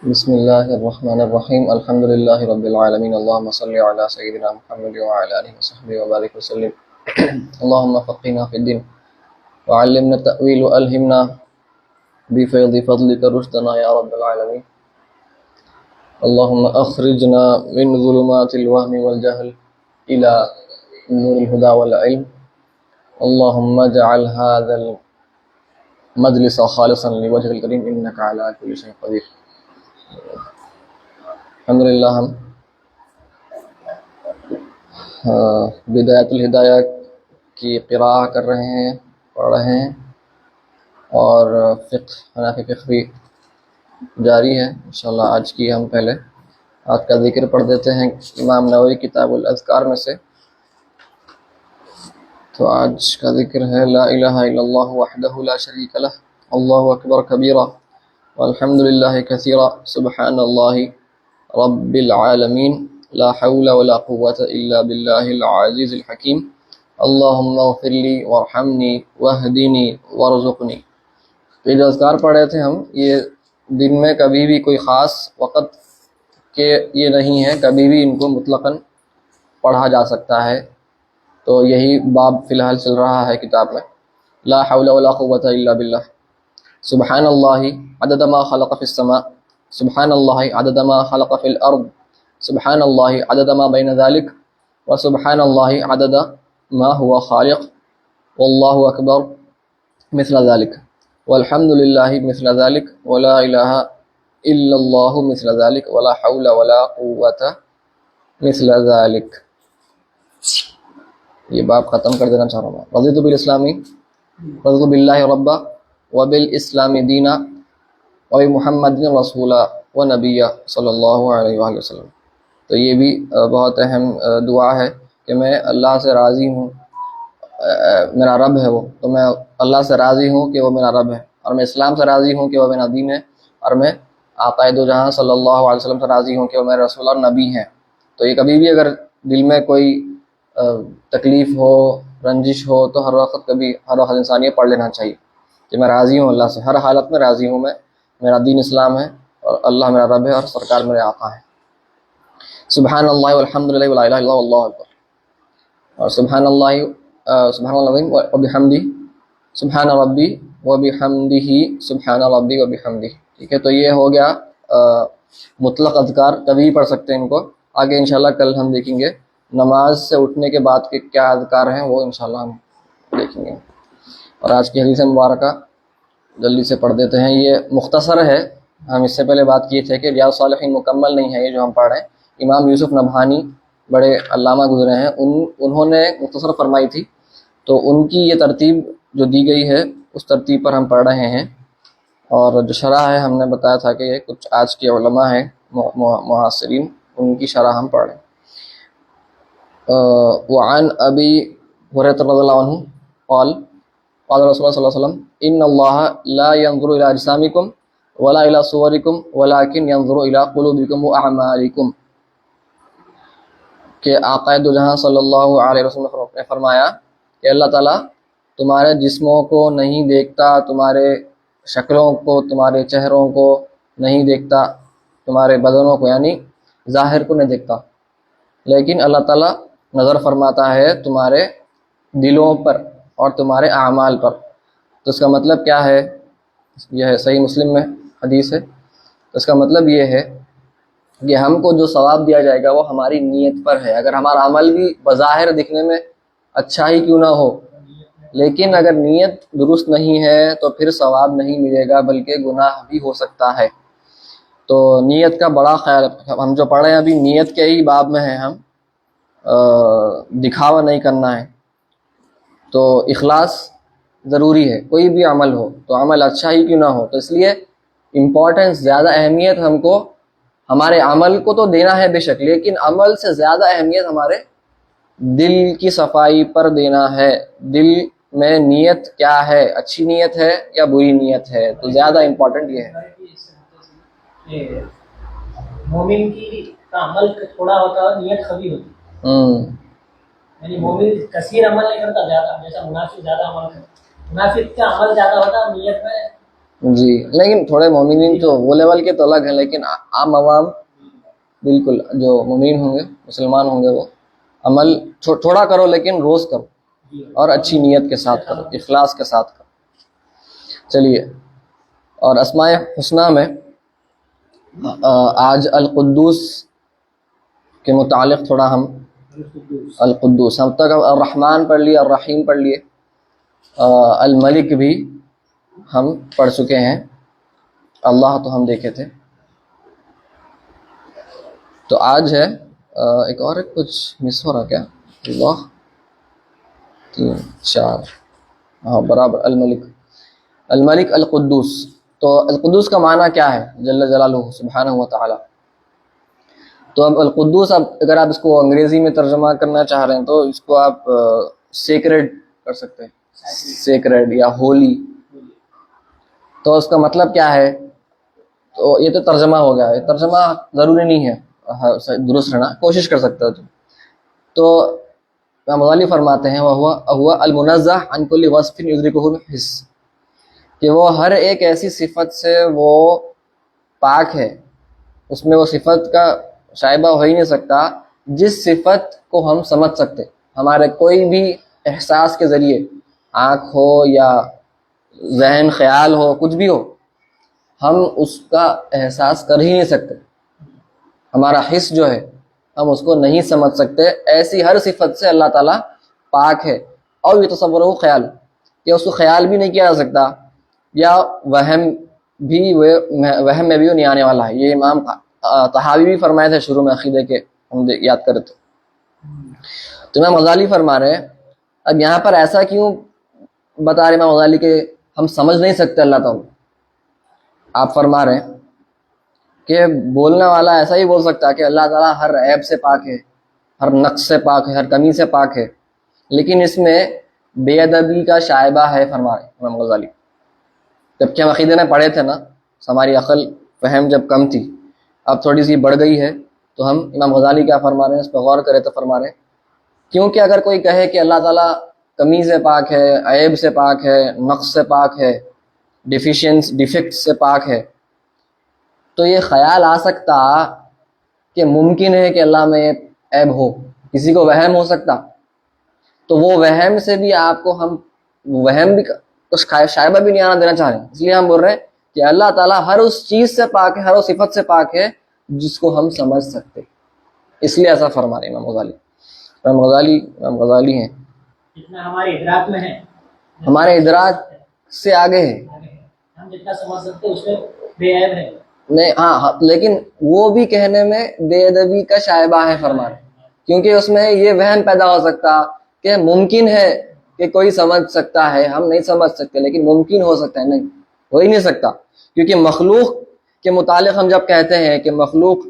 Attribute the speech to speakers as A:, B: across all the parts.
A: بسم اللہ الرحمن الرحیم الحمد للہ رب العالمین اللہم صلی علی سیدنا محمد وعلی آلہ وصحبہ وبارک وسلم اللہم فقہنا فی الدین وعلمنا التأویل والہمنا بفیض فضلک رشدنا یا رب العالمین اللہم اخرجنا من ظلمات الوہم والجہل الى نور الہدى والعلم اللہم اجعل هذا المجلس خالصا لوجهک الکریم انک علی کل شیء قدیر۔ الحمدللہ ہم بدایت الہدایہ کی قراءہ کر رہے ہیں، پڑھ رہے ہیں، اور حنفی فقہ بھی جاری ہے انشاءاللہ۔ آج کی ہم پہلے آج کا ذکر پڑھ دیتے ہیں امام نووی کتاب الاذکار میں سے۔ تو آج کا ذکر ہے لا الہ الا اللہ وحدہ لا شریک لہ اللہ اکبر کبیرہ والحمد للہ کثیرا سبحان اللہ رب العالمین لا حول ولا قوة الا باللہ العزیز الحکیم اللہم اغفر لی وارحمنی واہدنی وارزقنی۔ یہ جو اذکار پڑھ رہے تھے ہم، یہ دن میں کبھی بھی کوئی خاص وقت کے یہ نہیں ہے، کبھی بھی ان کو مطلقاً پڑھا جا سکتا ہے۔ تو یہی باب فی الحال چل رہا ہے کتاب میں، لا حول ولا قوة الا باللہ۔ سبحان اللہ عدد ما خلق فی السماء، سبحان اللہ عدد ما خلق فی الارض، سبحان اللہ عدد ما بین ذلک، وسبحان اللہ عدد ما هو خالق، واللہ اکبر مثل ذلک، والحمد للہ مثل ذلک، ولا الہ الا اللہ مثل ذلک، ولا حول ولا قوة مثل ذلک۔ یہ باب ختم کر دینا چاہ رہا ہوں۔ رضیت بالاسلامی، رضیت باللہ ربا وبالاسلام دینا وبمحمد رسولا ونبی صلی اللہ علیہ وآلہ وسلم۔ تو یہ بھی بہت اہم دعا ہے کہ میں اللہ سے راضی ہوں، میرا رب ہے وہ، تو میں اللہ سے راضی ہوں کہ وہ میرا رب ہے، اور میں اسلام سے راضی ہوں کہ وہ میرا دین ہے، اور میں آقا دو جہاں صلی اللہ علیہ وسلم سے راضی ہوں کہ وہ میرے رسول اور نبی ہیں۔ تو یہ کبھی بھی اگر دل میں کوئی تکلیف ہو، رنجش ہو، تو ہر وقت انسان یہ پڑھ لینا چاہیے کہ میں راضی ہوں اللہ سے، ہر حالت میں راضی ہوں میں، میرا دین اسلام ہے اور اللہ میرا رب ہے اور سرکار میرے آقا ہے۔ سبحان اللہ والحمد للہ ولا الہ الا اللہ واللہ اکبر، اور سبحان اللہ وبحمدہ، سبحان ربی وبحمدہ، سبحان ربی وبحمدہ۔ ٹھیک ہے، تو یہ ہو گیا مطلق اذکار، کبھی پڑھ سکتے ہیں ان کو۔ آگے انشاءاللہ کل ہم دیکھیں گے نماز سے اٹھنے کے بعد کے کیا اذکار ہیں، وہ انشاءاللہ ہم دیکھیں گے۔ اور آج کی حدیث مبارکہ جلدی سے پڑھ دیتے ہیں، یہ مختصر ہے۔ ہم اس سے پہلے بات کیے تھے کہ ریاض الصالحین مکمل نہیں ہے یہ جو ہم پڑھ رہے ہیں، امام یوسف نبہانی بڑے علامہ گزرے ہیں، انہوں نے مختصر فرمائی تھی، تو ان کی یہ ترتیب جو دی گئی ہے اس ترتیب پر ہم پڑھ رہے ہیں۔ اور جو شرح ہے ہم نے بتایا تھا کہ یہ کچھ آج کے علماء ہیں معاصرین، ان کی شرح ہم پڑھ رہے ہیں۔ وعن ابی ہریرہ رضی اللہ عنہ قال قال رسول اللہ صلی اللہ علیہ وسلم ان اللہ لا ينظر الى اجسامکم ولا الى صورکم ولكن ينظر الى قلوبکم واعمالکم، کہ آقا دو جہاں صلی اللہ علیہ وسلم نے فرمایا کہ اللہ تعالیٰ تمہارے جسموں کو نہیں دیکھتا، تمہارے شکلوں کو، تمہارے چہروں کو نہیں دیکھتا، تمہارے بدنوں کو یعنی ظاہر کو نہیں دیکھتا، لیکن اللہ تعالیٰ نظر فرماتا ہے تمہارے دلوں پر اور تمہارے اعمال پر۔ تو اس کا مطلب کیا ہے؟ یہ ہے صحیح مسلم میں حدیث ہے، تو اس کا مطلب یہ ہے کہ ہم کو جو ثواب دیا جائے گا وہ ہماری نیت پر ہے۔ اگر ہمارا عمل بھی بظاہر دکھنے میں اچھا ہی کیوں نہ ہو، لیکن اگر نیت درست نہیں ہے تو پھر ثواب نہیں ملے گا بلکہ گناہ بھی ہو سکتا ہے۔ تو نیت کا بڑا خیال، ہم جو پڑھ رہے ہیں ابھی نیت کے ہی باب میں ہیں ہم، دکھاوا نہیں کرنا ہے۔ تو اخلاص ضروری ہے، کوئی بھی عمل ہو تو عمل اچھا ہی کیوں نہ ہو، تو اس لیے امپورٹنس، زیادہ اہمیت ہم کو ہمارے عمل کو تو دینا ہے بے شک، لیکن عمل سے زیادہ اہمیت ہمارے دل کی صفائی پر دینا ہے۔ دل میں نیت کیا ہے، اچھی نیت ہے یا بری نیت ہے، تو زیادہ امپورٹنٹ یہ ہے۔
B: مومن کی کا عمل تھوڑا ہوتا ہے، نیت خبی ہوتی ہے، یعنی مومن کثیر عمل نہیں کرتا زیادہ، جیسا منافق زیادہ عمل کرتا، منافق کا عمل زیادہ ہوتا ہے، نیت میں
A: جی لیکن تھوڑے مومنین تو وہ لیول کے تو الگ ہیں، لیکن عام عوام بالکل جو مومن ہوں گے، مسلمان ہوں گے، وہ عمل تھوڑا کرو لیکن روز کرو اور اچھی نیت کے ساتھ کرو، اخلاص کے ساتھ کرو. چلیے، اور اسماء حسنہ میں آج القدوس کے متعلق تھوڑا ہم القدوس، ہم تک الرحمن پڑھ لیے، الرحیم پڑھ لیے، الملک بھی ہم پڑھ چکے ہیں، اللہ تو ہم دیکھے تھے. تو آج ہے ایک اور کچھ مس ہو رہا کیا؟ اللہ 3 4 ہاں برابر، الملک القدوس. تو القدوس کا معنی کیا ہے؟ جل جلالہ سبحانہ و تعالی. تو اب القدوس، اب اگر آپ اس کو انگریزی میں ترجمہ کرنا چاہ رہے ہیں تو اس کو آپ سیکریڈ کر سکتے ہیں، سیکریڈ یا ہولی. تو اس کا مطلب کیا ہے؟ تو یہ تو ترجمہ ہو گیا ہے، ترجمہ ضروری نہیں ہے درست رہنا، کوشش کر سکتے ہو. تو امام غزالی فرماتے ہیں وَهُوَ الْمُنَزَّهُ عَنْ كُلِّ وَصْفٍ يُدْرِكُهُ الْحِسُّ، کہ وہ ہر ایک ایسی صفت سے وہ پاک ہے، اس میں وہ صفت کا شائبہ ہو ہی نہیں سکتا جس صفت کو ہم سمجھ سکتے. ہمارے کوئی بھی احساس کے ذریعے، آنکھ ہو یا ذہن خیال ہو، کچھ بھی ہو، ہم اس کا احساس کر ہی نہیں سکتے. ہمارا حس جو ہے ہم اس کو نہیں سمجھ سکتے. ایسی ہر صفت سے اللہ تعالیٰ پاک ہے. اور یہ تصور ہو خیال، کہ اس کو خیال بھی نہیں کیا جا سکتا، یا وہم میں بھی وہ نہیں آنے والا ہے. یہ امام طحاوی بھی فرمائے تھے شروع میں عقیدے کے، ہم یاد کرے تھے. تو امام غزالی فرما رہے ہیں، اب یہاں پر ایسا کیوں بتا رہے امام غزالی کہ ہم سمجھ نہیں سکتے اللہ تعالیٰ؟ آپ فرما رہے ہیں کہ بولنے والا ایسا ہی بول سکتا ہے کہ اللہ تعالیٰ ہر عیب سے پاک ہے، ہر نقص سے پاک ہے، ہر کمی سے پاک ہے، لیکن اس میں بے ادبی کا شائبہ ہے، فرما رہے امام غزالی. جبکہ ہم عقیدے میں پڑھے تھے نا، ہماری عقل فہم جب کم تھی، اب تھوڑی سی بڑھ گئی ہے، تو ہم امام غزالی کیا فرما رہے ہیں اس پہ غور کرے تو فرما رہے ہیں کیونکہ اگر کوئی کہے کہ اللہ تعالیٰ کمی سے پاک ہے، عیب سے پاک ہے، نقص سے پاک ہے، ڈیفیکٹ سے پاک ہے، تو یہ خیال آ سکتا کہ ممکن ہے کہ اللہ میں عیب ہو، کسی کو وہم ہو سکتا. تو وہ وہم سے بھی آپ کو ہم وہم بھی کچھ شائبہ بھی نہیں آنا دینا چاہ رہے ہیں. اس لیے ہم بول رہے ہیں کہ اللہ تعالیٰ ہر اس چیز سے پاک ہے، ہر اس صفت سے پاک ہے جس کو ہم سمجھ سکتے. اس لیے ایسا فرما رہے ہیں امام غزالی. امام غزالی ہیں،
B: جتنا ہمارے ادراک میں ہے،
A: ہمارے ادراک سے آگے ہے.
B: ہم جتنا سمجھ سکتے اس میں بے عیب ہے
A: نہیں، ہاں، لیکن وہ بھی کہنے میں بے ادبی کا شائبہ ہے، فرما رہے ہیں، کیونکہ اس میں یہ وہم پیدا ہو سکتا کہ ممکن ہے کہ کوئی سمجھ سکتا ہے، ہم نہیں سمجھ سکتے، لیکن ممکن ہو سکتا ہے. نہیں، ہو ہی نہیں سکتا، کیونکہ مخلوق کے متعلق ہم جب کہتے ہیں کہ مخلوق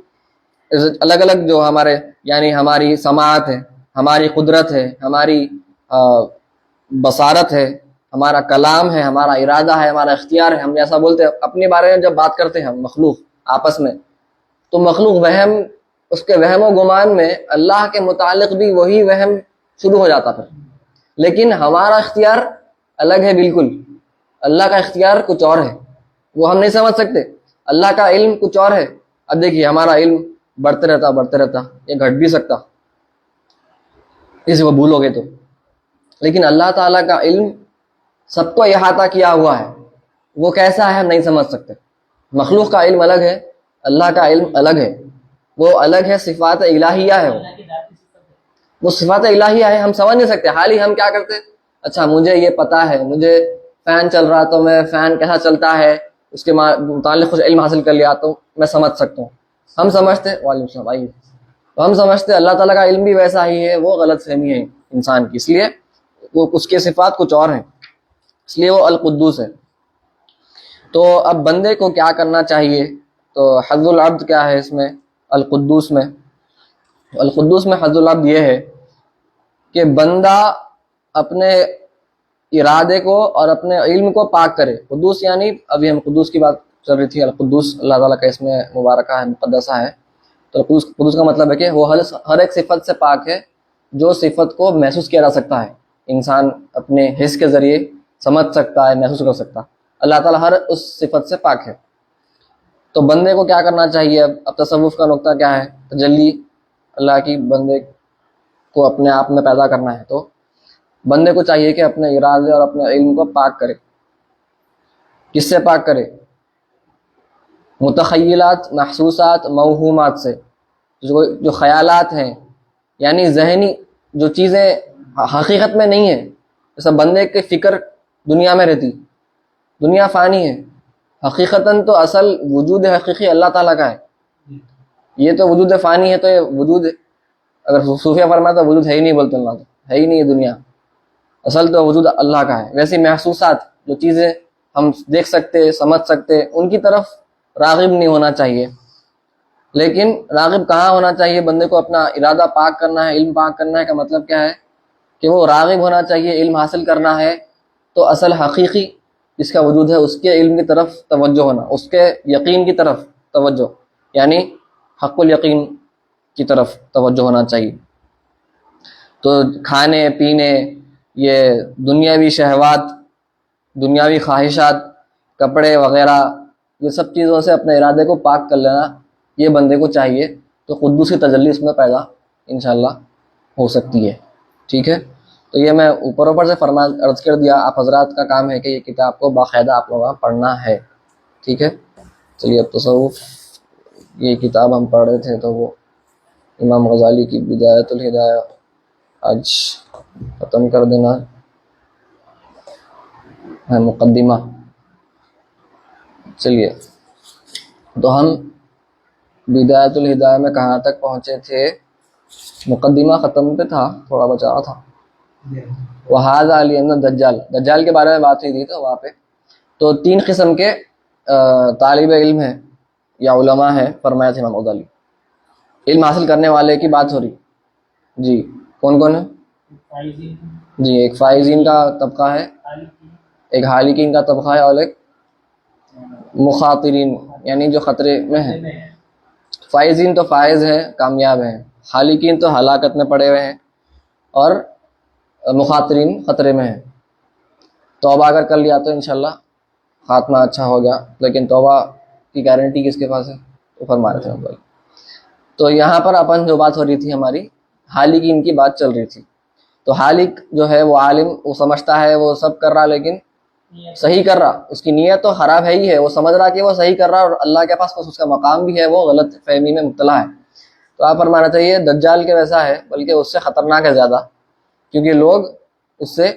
A: الگ الگ جو ہمارے، یعنی ہماری سماعت ہے، ہماری قدرت ہے، ہماری بصارت ہے، ہمارا کلام ہے، ہمارا ارادہ ہے، ہمارا اختیار ہے، ہم ایسا بولتے ہیں اپنے بارے میں جب بات کرتے ہیں ہم مخلوق آپس میں، تو مخلوق وہم، اس کے وہم و گمان میں اللہ کے متعلق بھی وہی وہم شروع ہو جاتا پھر. لیکن ہمارا اختیار الگ ہے بالکل، اللہ کا اختیار کچھ اور ہے، وہ ہم نہیں سمجھ سکتے. اللہ کا علم کچھ اور ہے. اب دیکھیے ہمارا علم بڑھتے رہتا، یہ گھٹ بھی سکتا اسے وہ بھولو گے تو، لیکن اللہ تعالیٰ کا علم سب کو احاطہ کیا ہوا ہے. وہ کیسا ہے ہم نہیں سمجھ سکتے. مخلوق کا علم الگ ہے، اللہ کا علم الگ ہے. وہ الگ ہے، صفات الہیہ ہے، وہ صفات الہیہ ہے، ہم سمجھ نہیں سکتے. حال ہی ہم کیا کرتے، اچھا مجھے یہ پتا ہے، مجھے فین چل رہا تو میں فین کیسا چلتا ہے اس کے متعلق کچھ علم حاصل کر لیا تو میں سمجھ سکتا ہوں. ہم سمجھتے، وعلیکم السلام بھائی، تو ہم سمجھتے اللہ تعالیٰ کا علم بھی ویسا ہی ہے. وہ غلط فہمی ہے انسان کی، اس لیے وہ اس کے صفات کچھ اور ہیں، اس لیے وہ القدوس ہے. تو اب بندے کو کیا کرنا چاہیے؟ تو حظ العبد کیا ہے اس میں؟ القدوس میں حظ العبد یہ ہے کہ بندہ اپنے ارادے کو اور اپنے علم کو پاک کرے. قدوس یعنی ابھی ہم قدوس کی بات چل رہی تھی، القدوس اللہ تعالیٰ کا اس میں مبارکہ ہے، مقدسہ ہے. تو قدوس کا مطلب ہے کہ وہ ہر ایک صفت سے پاک ہے جو صفت کو محسوس کیا جا سکتا ہے، انسان اپنے حس کے ذریعے سمجھ سکتا ہے، محسوس کر سکتا. اللہ تعالیٰ ہر اس صفت سے پاک ہے. تو بندے کو کیا کرنا چاہیے؟ اب تصوف کا نقطہ کیا ہے؟ تجلی اللہ کی بندے کو اپنے آپ میں پیدا کرنا ہے. تو بندے کو چاہیے کہ اپنے ارادے اور اپنے علم کو پاک کرے. کس سے پاک کرے؟ متخیلات، محسوسات، موہومات سے. جو خیالات ہیں، یعنی ذہنی جو چیزیں حقیقت میں نہیں ہیں. جیسا بندے کی فکر دنیا میں رہتی، دنیا فانی ہے. حقیقتاً تو اصل وجود حقیقی اللہ تعالیٰ کا ہے. یہ تو وجود فانی ہے، تو یہ وجود اگر صوفیہ فرمایا تو وجود ہے ہی نہیں، بولتے اللہ تو ہے ہی نہیں یہ دنیا. اصل تو وجود اللہ کا ہے. ویسے محسوسات، جو چیزیں ہم دیکھ سکتے، سمجھ سکتے، ان کی طرف راغب نہیں ہونا چاہیے. لیکن راغب کہاں ہونا چاہیے؟ بندے کو اپنا ارادہ پاک کرنا ہے، علم پاک کرنا ہے. کا مطلب کیا ہے؟ کہ وہ راغب ہونا چاہیے، علم حاصل کرنا ہے. تو اصل حقیقی جس کا وجود ہے اس کے علم کی طرف توجہ ہونا، اس کے یقین کی طرف توجہ، یعنی حق الیقین کی طرف توجہ ہونا چاہیے. تو کھانے پینے، یہ دنیاوی شہوات، دنیاوی خواہشات، کپڑے وغیرہ، یہ سب چیزوں سے اپنے ارادے کو پاک کر لینا یہ بندے کو چاہیے. تو قدوسی تجلی اس میں پیدا انشاءاللہ ہو سکتی ہے. ٹھیک ہے، تو یہ میں اوپر سے عرض کر دیا. آپ حضرات کا کام ہے کہ یہ کتاب کو باقاعدہ آپ لوگوں کا پڑھنا ہے. ٹھیک ہے، چلیے. اب تصوف یہ کتاب ہم پڑھ رہے تھے، تو وہ امام غزالی کی بدایت الہدایہ آج ختم کر دینا ہے، مقدمہ. چلیے، تو ہم بدایت الہدایہ میں کہاں تک پہنچے تھے؟ مقدمہ ختم پہ تھا، تھوڑا بچا تھا. وَهَذَا عَلِيٌّ دجال کے بارے میں بات ہوئی تھی. تو وہاں پہ تو 3 قسم کے طالب علم ہیں یا علماء ہیں، فرمایا تھا امام غزالی. علم حاصل کرنے والے کی بات ہو رہی. جی، کون کون ہے؟ جی، ایک فائزین کا طبقہ ہے، ایک حالکین کا طبقہ ہے، اور ایک مخاطرین یعنی جو خطرے میں ہیں. فائزین تو فائز ہیں، کامیاب ہیں. حالکین تو ہلاکت میں پڑے ہوئے ہیں، اور مخاطرین خطرے میں ہیں. توبہ اگر کر لیا تو انشاءاللہ خاتمہ اچھا ہوگا. لیکن توبہ کی گارنٹی کس کے پاس ہے؟ تو فرما رہے تھے. تو یہاں پر اپن جو بات ہو رہی تھی ہماری حالکین کی بات چل رہی تھی. تو حالک جو ہے وہ عالم، وہ سمجھتا ہے وہ سب کر رہا، لیکن صحیح کر رہا. اس کی نیت تو خراب ہے ہی ہے، وہ سمجھ رہا کہ وہ صحیح کر رہا، اور اللہ کے پاس اس کا مقام بھی ہے، وہ غلط فہمی میں مبتلا ہے. تو آپ فرمانا چاہیے دجال کے ویسا ہے، بلکہ اس سے خطرناک ہے زیادہ، کیونکہ لوگ اس سے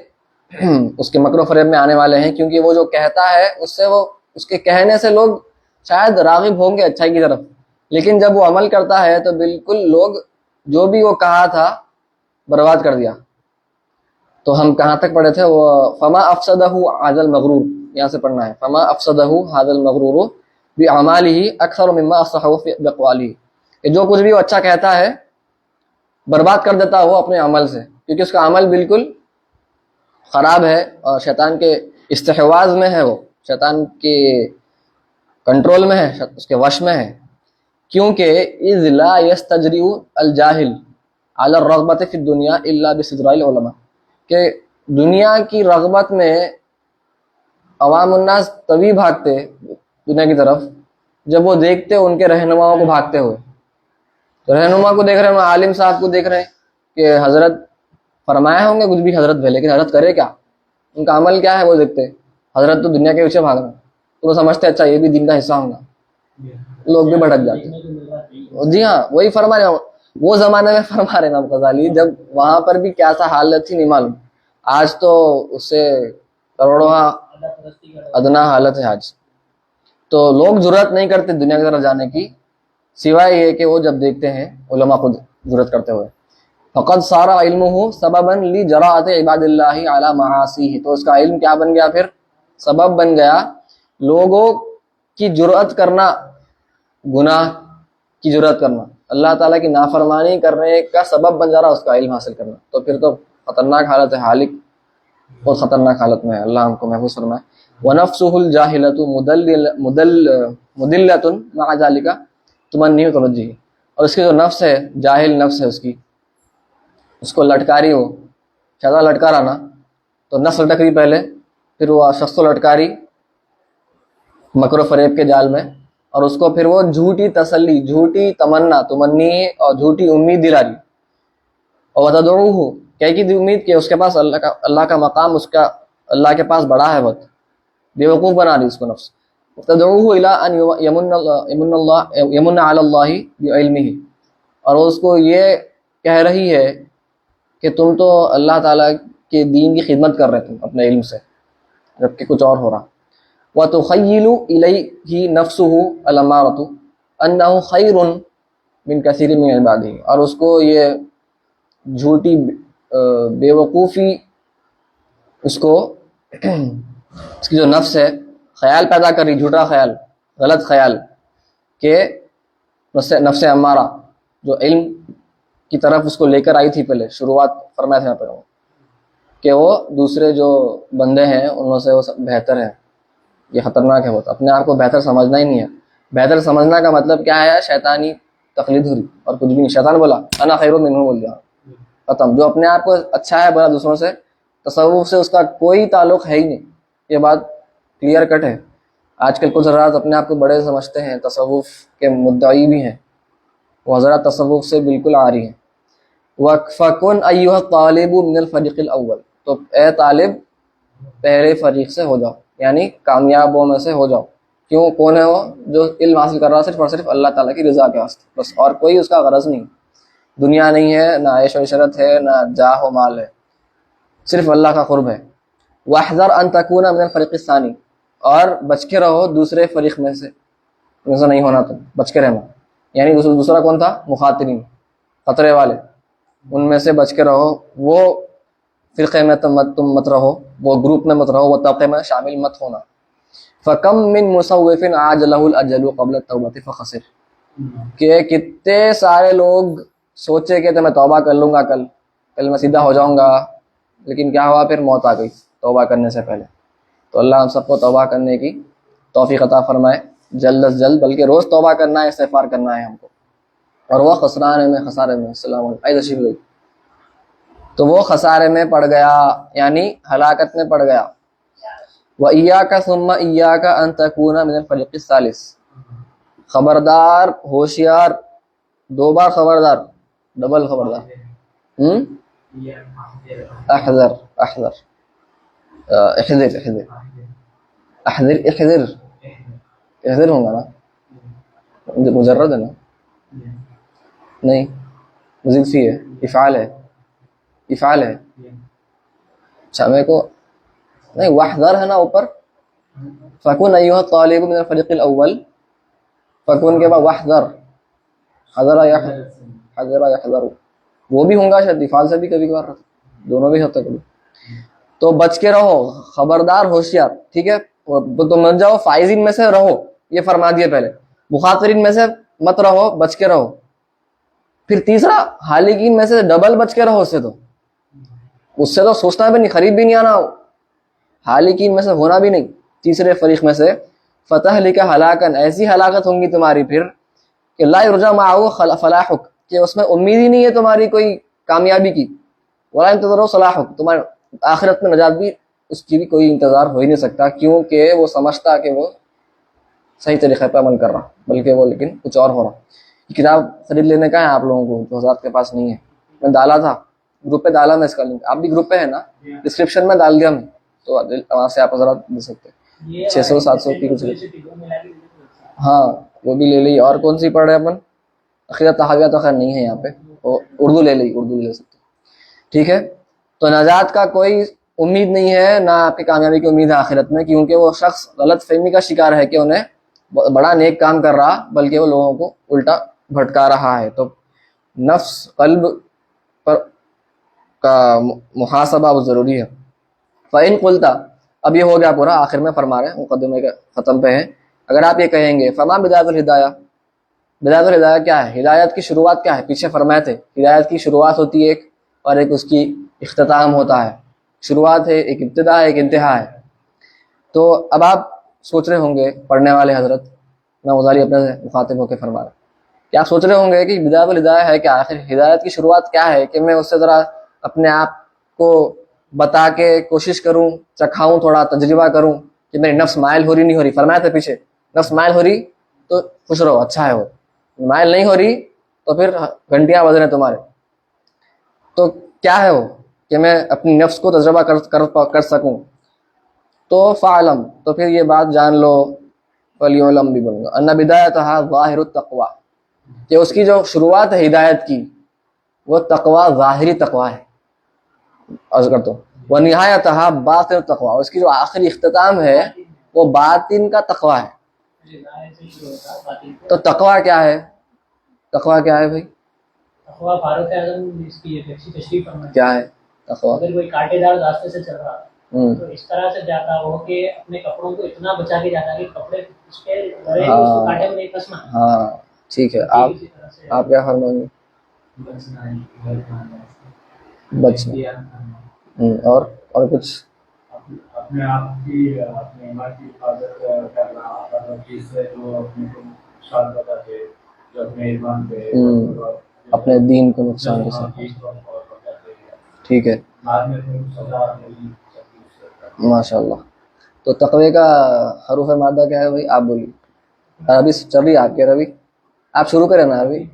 A: اس کے مکر و فریب میں آنے والے ہیں. کیونکہ وہ جو کہتا ہے اس کے کہنے سے لوگ شاید راغب ہوں گے اچھائی کی طرف، لیکن جب وہ عمل کرتا ہے تو بالکل لوگ جو بھی وہ کہا تھا برباد کر دیا. تو ہم کہاں تک پڑھے تھے؟ وہ فما افسدہ هذا المغرور، یہاں سے پڑھنا ہے. فما افسدہ هذا المغرور باعماله اکثر مما اصلحه باقواله، کہ جو کچھ بھی وہ اچھا کہتا ہے برباد کر دیتا وہ اپنے عمل سے، کیونکہ اس کا عمل بالکل خراب ہے اور شیطان کے استحواذ میں ہے، وہ شیطان کے کنٹرول میں ہے، اس کے وش میں ہے. کیونکہ اذ لا یستجرئ الجاہل علی الرغبۃ فی الدنیا الا باستدراء العلماء، کہ دنیا کی رغبت میں عوام الناس تبھی بھاگتے دنیا کی طرف جب وہ دیکھتے ان کے رہنماؤں کو بھاگتے ہوئے. تو رہنما کو دیکھ رہے ہیں، عالم صاحب کو دیکھ رہے ہیں کہ حضرت فرمایا ہوں گے کچھ بھی حضرت بھی، لیکن حضرت کرے کیا، ان کا عمل کیا ہے وہ دیکھتے. حضرت تو دنیا کے پیچھے بھاگ رہے ہیں، تو وہ سمجھتے اچھا یہ بھی دین کا حصہ ہوگا، لوگ بھی بھٹک جاتے. جی ہاں، وہی فرما رہے ہیں، وہ زمانے میں فرما رہے ہیں امام غزالی، جب وہاں پر بھی کیا سا حالت تھی نہیں معلوم. آج تو اس سے کروڑوں ادنا حالت ہے آج. تو لوگ جرأت نہیں کرتے دنیا کی طرف جانے کی، سوائے یہ کہ وہ جب دیکھتے ہیں علماء خود جرأت کرتے ہوئے. فقد صار علمه سببا لجراءۃ عباد اللہ علی معاصیہ، تو اس کا علم کیا بن گیا؟ پھر سبب بن گیا لوگوں کی جرأت کرنا، گناہ کی جرأت کرنا، اللہ تعالیٰ کی نافرمانی کرنے کا سبب بن جا رہا اس کا علم حاصل کرنا. تو پھر تو خطرناک حالت ہے، حالک بہت خطرناک حالت میں ہے. اللہ ہم کو محفوظ فرمائے. وَنَفْسُهُ الْجَاهِلَةُ مُدِلَّةٌ مَعَ ذَلِكَ تُمَنِّيُ تُرَجِّهِ، اور اس کی جو نفس ہے، جاہل نفس ہے، اس کو لٹکاری ہو، شیطان لٹکا رہا نا، تو نفس لٹک رہی پہلے، پھر وہ شخص کو لٹکاری، مکر و فریب کے جال میں, اور اس کو پھر وہ جھوٹی تسلی, جھوٹی تمنی اور جھوٹی امید دلا رہی. اور وتدعوہ, کیا کی امید کہ اس کے پاس اللہ کا مقام اس کا اللہ کے پاس بڑا ہے, بہت بیوقوف بنا رہی اس کو نفس. وتدعوہ الی ان یمن علی اللہ بعلمہ, اور اس کو یہ کہہ رہی ہے کہ تم تو اللہ تعالیٰ کے دین کی خدمت کر رہے تم اپنے علم سے, جبکہ کچھ اور ہو رہا. وَتُخَيِّلُ إِلَيْهِ نَفْسُهُ الْأَمَّارَةُ أَنَّهُ خَيْرٌ مِنْ كَثِيرٍ مِنْ عِبَادِهِ, اور اس کو یہ جھوٹی بے وقوفی اس کو اس کی جو نفس ہے خیال پیدا کر رہی, جھوٹا خیال, غلط خیال, کہ نفس امارہ جو علم کی طرف اس کو لے کر آئی تھی پہلے, شروعات فرمایا تھا پہلے کہ وہ دوسرے جو بندے ہیں ان سے وہ بہتر ہے. یہ خطرناک ہے بہت, اپنے آپ کو بہتر سمجھنا ہی نہیں ہے. بہتر سمجھنا کا مطلب کیا ہے؟ شیطانی تقلید ہوئی اور کچھ بھی نہیں. شیطان بولا انا خیر منہ, بول دیا, ختم. جو اپنے آپ کو اچھا ہے بولا دوسروں سے, تصوف سے اس کا کوئی تعلق ہے ہی نہیں. یہ بات کلیئر کٹ ہے. آج کل کچھ حضرات اپنے آپ کو بڑے سمجھتے ہیں, تصوف کے مدعی بھی ہیں, وہ حضرات تصوف سے بالکل آ رہی ہیں. وَفَكُنْ أَيُّهَا الطَّالِبُ مِنَ الْفَرِيقِ الْأَوَّلِ, تو اے طالب پہلے فریق سے ہو جاؤ, یعنی کامیابوں میں سے ہو جاؤ. کیوں؟ کون ہے وہ؟ جو علم حاصل کر رہا صرف اور صرف اللہ تعالیٰ کی رضا کے واسطے بس, اور کوئی اس کا غرض نہیں. دنیا نہیں ہے, نہ عیش و عشرت ہے, نہ جاہ و مال ہے, صرف اللہ کا قرب ہے. وَاحْذَرْ أَن تَكُونَ مِنَ الْفَرِيقِ الثَّانِي, اور بچ کے رہو دوسرے فریق میں سے. ایسا نہیں ہونا, تم بچ کے رہنا. یعنی دوسرا کون تھا؟ مخاطرین, خطرے والے, ان میں سے بچ کے رہو. وہ فرقے میں تم مت رہو, وہ گروپ میں مت رہو, وہ طبقے میں شامل مت ہونا. فَكَم مِّن مُصَوِّفٍ عَاجَلَهُ الْأَجَلُ قَبْلَ التَّوْبَةِ فَخَسِرَ, کہ کتنے سارے لوگ سوچے کہ میں توبہ کر لوں گا, کل میں سیدھا ہو جاؤں گا, لیکن کیا ہوا؟ پھر موت آ گئی توبہ کرنے سے پہلے. تو اللہ ہم سب کو توبہ کرنے کی توفیق عطا فرمائے جلد از جلد, بلکہ روز توبہ کرنا ہے, استغفار کرنا ہے ہم کو. اور وہ خسرے میں السلام علیکم, تو وہ خسارے میں پڑ گیا, یعنی ہلاکت میں پڑ گیا. وَإِيَّاكَ ثُمَّ إِيَّاكَ أَن تَكُونَ مِنَ الْفَرِيقِ الثَّالِثِ, خبردار, ہوشیار, دو بار خبردار, ڈبل خبردار. احذر احذر احذر احذر احذر احذر احذر ہوں گا نا, مجرد ہے نا, نہیں مزید سی ہے, افعال ہے, افعال ہے. اچھا میرے کو نہیں, واحذر ہے نا اوپر. فَكُنْ أَيُّهَا الطَّالِبُ مِنَ الْفَرِيقِ الْأَوَّلِ, فَكُنْ کے بعد واحذر, حذر يحذر, وہ بھی ہوں گا شاید, افعال سے بھی کبھی کبھار رہتا, دونوں بھی ہوتا کبھی. تو بچ کے رہو, خبردار, ہوشیار, ٹھیک ہے. تو مت جاؤ, فائزین میں سے رہو, یہ فرما دیا پہلے. مخاطرین میں سے مت رہو, بچ کے رہو. پھر تیسرا, حالقین میں سے ڈبل بچ کے رہو. اس سے تو سوچنا بھی نہیں, قریب بھی نہیں آنا, حالقین میں سے ہونا بھی نہیں, تیسرے فریق میں سے. فتح لکا ہلاکن, ایسی ہلاکت ہوں گی تمہاری پھر کہ لا یرجا معه فلاحک, کہ اس میں امید ہی نہیں ہے تمہاری کوئی کامیابی کی. ولا انتظروا صلاحک, تمہارے آخرت میں نجات بھی اس کی بھی کوئی انتظار ہو ہی نہیں سکتا, کیونکہ وہ سمجھتا کہ وہ صحیح طریقے پہ عمل کر رہا, بلکہ وہ لیکن کچھ اور ہو رہا. یہ کتاب خرید لینے کا ہے آپ لوگوں کو, جو حضرات کے پاس نہیں ہے. میں ڈالا تھا گروپ پہ, ڈالا میں اس کا لنک, آپ بھی گروپ پہ ہے نا, ڈسکرپشن میں ڈال دیا میں, تو وہاں سے آپ حضرات دے سکتے ہیں. 600-700 کی کچھ, ہاں وہ بھی لے لی. اور کون سی پڑھ رہے اپن؟ عقیدہ طحاویہ تو خیر نہیں ہے یہاں پہ, اردو لے لی, اردو لے سکتے, ٹھیک ہے. تو نجات کا کوئی امید نہیں ہے, نہ آپ کی کامیابی کی امید ہے آخرت میں, کیونکہ وہ شخص غلط فہمی کا شکار ہے کہ انہیں بڑا نیک کام کر رہا, بلکہ وہ لوگوں کو الٹا بھٹکا رہا ہے. تو نفس, قلب پر کا محاسبہ بہت ضروری ہے. فَإِن قُلْتَ, اب یہ ہو گیا پورا, آخر میں فرما رہے ہیں, مقدمے کے ختم پہ ہیں. اگر آپ یہ کہیں گے فما بدایت الہدایہ, بدایت الہدایہ کیا ہے؟ ہدایت کی شروعات کیا ہے؟ پیچھے فرمائے تھے ہدایت کی شروعات ہوتی ہے ایک, اور ایک اس کی اختتام ہوتا ہے. شروعات ہے, ایک ابتدا ہے, ایک انتہا ہے. تو اب آپ سوچ رہے ہوں گے, پڑھنے والے حضرت, میں غزالی اپنے مخاطب ہو کے فرما رہا, کہ آپ سوچ رہے ہوں گے کہ بدایت الہدایہ ہے کیا؟ آخر ہدایت کی شروعات کیا ہے کہ میں اس سے ذرا اپنے آپ کو بتا کے کوشش کروں, چکھاؤں, تھوڑا تجربہ کروں کہ میری نفس مائل ہو رہی نہیں ہو رہی, فرمایا تھا پیچھے نفس مائل ہو رہی تو خوش رہو, اچھا ہے, وہ مائل نہیں ہو رہی تو پھر گھنٹیاں بج رہے ہیں تمہارے. تو کیا ہے وہ کہ میں اپنی نفس کو تجربہ کر سکوں. تو فعلم, تو پھر یہ بات جان لو, فلیعلم بھی بولوں گا, ان بدایتھا ظاہر التقوی, کہ اس کی جو شروعات ہے ہدایت کی وہ تقوی, ظاہری تقوی ہے. عرض کرتا ہوں ونہایتھا باطن التقوی, اس کی جو آخری اختتام ہے وہ باطن کا تقوی ہے. تو تقوی کیا ہے؟ تقوی کیا ہے بھائی؟
B: تقویٰ فاروق اعظم اس کی تشریف فرمائے.
A: کیا ہے تقوی؟
B: اگر کوئی کانٹے دار راستے سے چل رہا تو اس طرح سے جاتا ہو کہ اپنے کپڑوں کو اتنا بچا کے جاتا کہ کپڑے اس کے گھرے اس کو کانٹے میں نہیں پھنسنا.
A: ہاں ٹھیک ہے. آپ کیا فرمائیں گے؟ بچنا اور کچھ
C: اپنے آپ کی اپنے ایمان کی حفاظت کرنا, ہر چیز سے جو اپنے کو نقصان بتاتے, جو اپنے ایمان پہ
A: اپنے دین کو نقصان کے ساتھ. ٹھیک ہے, ماشاء اللہ. تو تقوی کا حروف مادہ کیا ہے بھائی؟ آپ بولیے. عربی چل رہی آپ کی عربی؟ آپ شروع کریں نا عربی,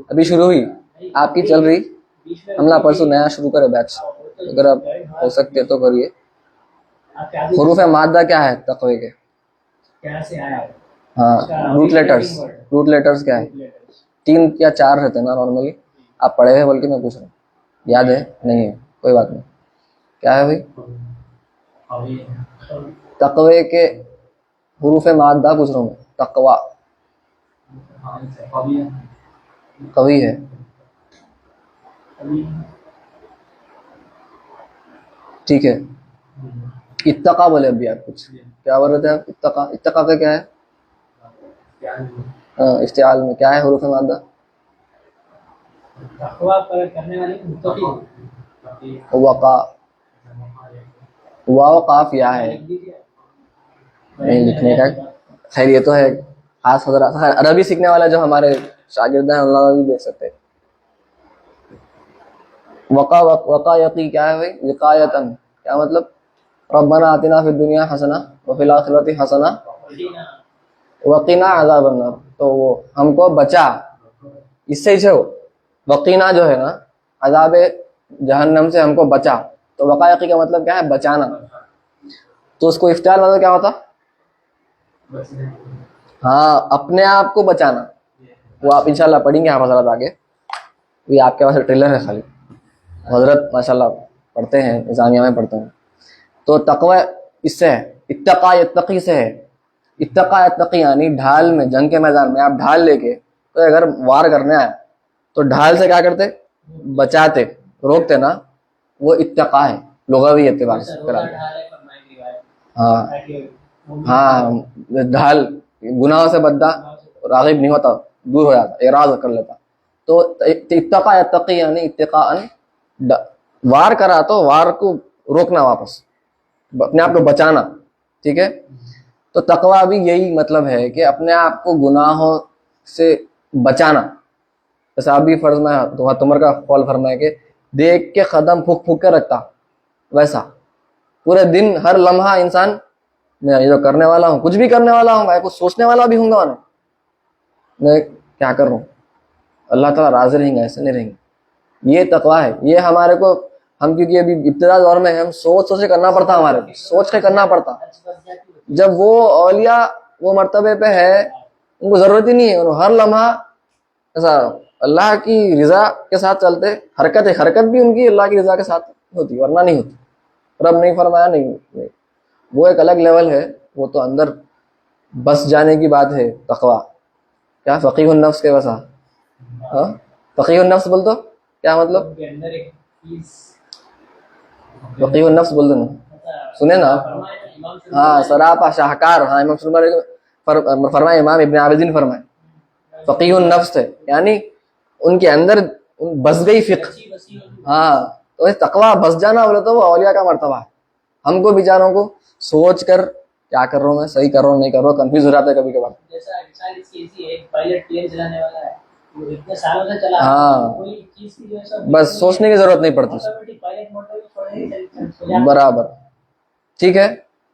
A: ابھی شروع ہوئی آپ کی چل رہی. حملہ پرسوں نیا شروع کرے بیچ, اگر آپ ہو سکتے تو کریے. حروف مادہ کیا ہے تقوی کے؟ ہاں روٹ لیٹرز کیا ہے؟ 3 یا 4 رہتے ہیں نا نارملی. آپ پڑھے ہوئے بلکہ میں پوچھ رہا ہوں, یاد ہے نہیں ہے کوئی بات نہیں. کیا ہے بھائی تقوی کے حروف مادہ پوچھ رہا ہوں میں. تقوی قوی ہے, ٹھیک ہے. اتقا بولے ابھی آپ کچھ کیا بول رہے تھے آپ؟ اتقا کا کیا ہے؟ اشتعال میں کیا ہے حروف مادہ؟ وقا, واو قاف یا ہے نہیں لکھنے کا. خیر یہ تو ہے خاص حضرات, عربی سیکھنے والا جو ہمارے شاگرد ہیں اللہ بھی دیکھ سکتے. وقا یقی کیا ہے بھائی؟ وقایتن کیا مطلب؟ ربنا آتنا فی الدنیا حسنہ وفی الآخرۃ حسنہ وقنا عذاب النار. تو وہ ہم کو بچا, اس سے ہو وقینا جو ہے نا عذاب جہنم سے ہم کو بچا. تو وقایقی کا مطلب کیا ہے؟ بچانا. تو اس کو افتعال مطلب کیا ہوتا؟ ہاں اپنے آپ کو بچانا. وہ آپ انشاءاللہ پڑھیں گے آپ حضرات آگے. یہ آپ کے پاس ٹریلر ہے خالی, حضرت ماشاءاللہ پڑھتے ہیں, نظامیہ میں پڑھتے ہیں. تو تقوی اس سے ہے, اتقا یتقی سے ہے. اتقا یتقی یعنی ڈھال میں, جنگ کے میدان میں آپ ڈھال لے کے تو اگر وار کرنے آئے تو ڈھال سے کیا کرتے؟ بچاتے, روکتے نا. وہ اتقا ہے لغوی اعتبار سے. ہاں ہاں ڈھال گناہوں سے بددا راغب نہیں ہوتا, دور ہو جاتا, اعراض کر لیتا. تو اتقا یتقی یعنی اتقاء وار کرا تو وار کو روکنا, واپس اپنے آپ کو بچانا. ٹھیک ہے. تو تقوی بھی یہی مطلب ہے کہ اپنے آپ کو گناہوں سے بچانا. جیسا ابھی فرض میں تمہر کا قول فرمائے کہ دیکھ کے قدم پھک پھک کے رکھتا, ویسا پورے دن ہر لمحہ انسان میں یہ جو کرنے والا ہوں, کچھ بھی کرنے والا ہوں, میں کچھ سوچنے والا بھی ہوں گا, میں کیا کر رہا ہوں, اللہ تعالیٰ راضی رہیں گا, ایسے نہیں رہیں گے. یہ تقوی ہے. یہ ہمارے کو ہم کیونکہ ابھی ابتدا دور میں ہم سوچ کے کرنا پڑتا, ہمارے سوچ کے کرنا پڑتا. جب وہ اولیاء وہ مرتبے پہ ہے ان کو ضرورت ہی نہیں ہے, انہوں ہر لمحہ ایسا اللہ کی رضا کے ساتھ چلتے. حرکت بھی ان کی اللہ کی رضا کے ساتھ ہوتی, ورنہ نہیں ہوتی. رب نہیں فرمایا نہیں, وہ ایک الگ لیول ہے. وہ تو اندر بس جانے کی بات ہے. تقوی کیا فقیہ النفس کے ویسا, فقیہ النفس بول تو کیا مطلب؟ فقیہ النفس بول دو نا, سنے نا. ہاں سراپا شاہکار. ہاں امام فرمائے, امام ابن عابدین فرمائے فقیہ النفس ہے, یعنی ان کے اندر بس گئی فقہ. ہاں تو تقوی بس جانا بولے تو وہ اولیاء کا مرتبہ ہے. ہم کو بیچاروں کو سوچ کر کیا کر رہا ہوں میں, صحیح کر رہا ہوں نہیں کر رہا ہوں, کنفیوز ہو جاتا ہے کبھی کبھار. ہاں بس سوچنے کی ضرورت نہیں پڑتی. برابر. ٹھیک ہے.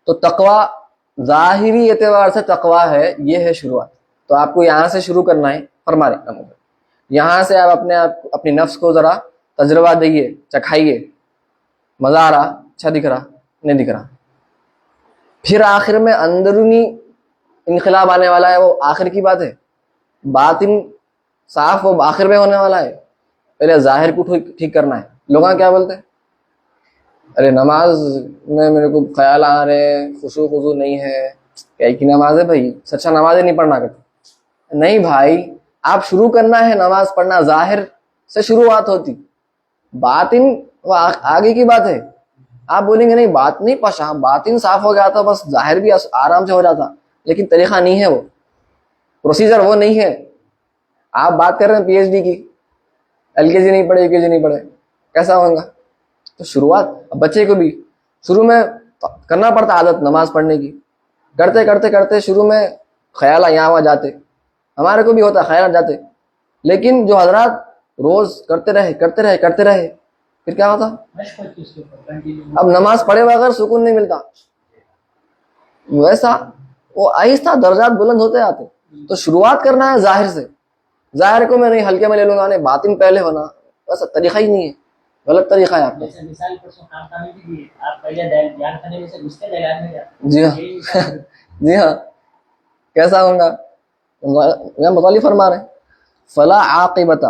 A: تو تقوی ظاہری اعتبار سے تقویٰ ہے، یہ ہے شروعات. تو آپ کو یہاں سے شروع کرنا ہے. فرما رہے ہیں یہاں سے آپ اپنی نفس کو ذرا تجربہ دئیے، چکھائیے، مزہ آ رہا، اچھا دکھ رہا، نہیں دکھ رہا. پھر آخر میں اندرونی انقلاب آنے والا ہے، وہ آخر کی بات ہے. باطن صاف وہ آخر میں ہونے والا ہے. پہلے ظاہر کو ٹھیک کرنا ہے. لوگ کیا بولتے ہیں، ارے نماز میں میرے کو خیال آ رہے، خشوع خضوع نہیں ہے. کیا کی نماز ہے بھائی، سچا نماز ہی نہیں پڑھنا کرتے. نہیں بھائی، آپ شروع کرنا ہے نماز پڑھنا، ظاہر سے شروعات ہوتی، باطن وہ آگے کی بات ہے. آپ بولیں گے نہیں بات نہیں پشا، باطن صاف ہو گیا تھا بس ظاہر بھی آرام سے ہو جاتا. لیکن طریقہ نہیں ہے، وہ پروسیجر وہ نہیں ہے. آپ بات کر رہے ہیں پی ایچ ڈی کی، ایل کے جی نہیں پڑھے، یو کے جی نہیں پڑھے، کیسا ہوگا؟ تو شروعات بچے کو بھی شروع میں کرنا پڑتا عادت نماز پڑھنے کی. کرتے کرتے کرتے شروع میں خیال یہاں وہاں جاتے، ہمارے کو بھی ہوتا خیالات جاتے. لیکن جو حضرات روز کرتے رہے پھر کیا ہوتا؟ اب نماز پڑھے بغیر سکون نہیں ملتا. ویسا وہ آہستہ درجات بلند ہوتے آتے. تو شروعات کرنا ہے ظاہر سے. ظاہر کو میں نہیں ہلکے میں لے لوں گا، نہیں باطن پہلے ہونا، ویسا طریقہ ہی نہیں ہے، غلط طریقہ ہے آپ کا. جی ہاں جی ہاں. کیسا ہوگا؟ مطالب فرما رہے فلا عاقبت،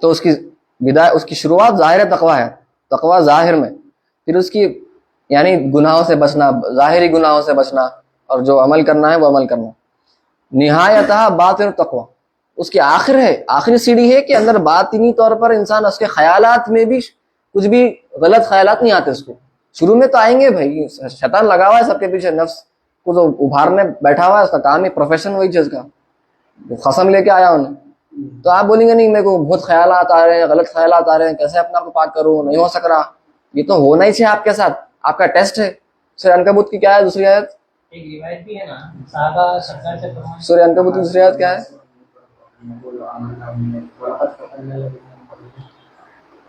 A: تو اس کی شروعات ظاہر تقویٰ ہے، تقویٰ ظاہر میں. پھر اس کی یعنی گناہوں سے بچنا، ظاہری گناہوں سے بچنا، اور جو عمل کرنا ہے وہ عمل کرنا. نہایتہ باطن تقویٰ، اس کی آخر ہے، آخری سیڑھی ہے کہ اندر باطنی طور پر انسان اس کے خیالات میں بھی کچھ بھی غلط خیالات نہیں آتے. اس کو شروع میں تو آئیں گے بھائی، شیطان لگا ہوا ہے سب کے پیچھے، نفس کو تو ابھارنے بیٹھا ہوا ہے، اس کا کام ہی پروفیشن وہی چیز کا، قسم لے کے آیا انہیں. تو آپ بولیں گے نہیں میرے کو بہت خیالات آ رہے ہیں، غلط خیالات آ رہے ہیں، کیسے اپنا کو پاک کروں، نہیں ہو سک رہا. یہ تو ہونا ہی چاہیے آپ کے ساتھ، آپ کا ٹیسٹ ہے. سورہ عنکبوت کی کیا ہے دوسری آیت؟
B: ایک روایت بھی ہے نا، صحابہ سرکار سے فرمایا،
A: سورہ عنکبوت کی دوسری آیت کیا ہے؟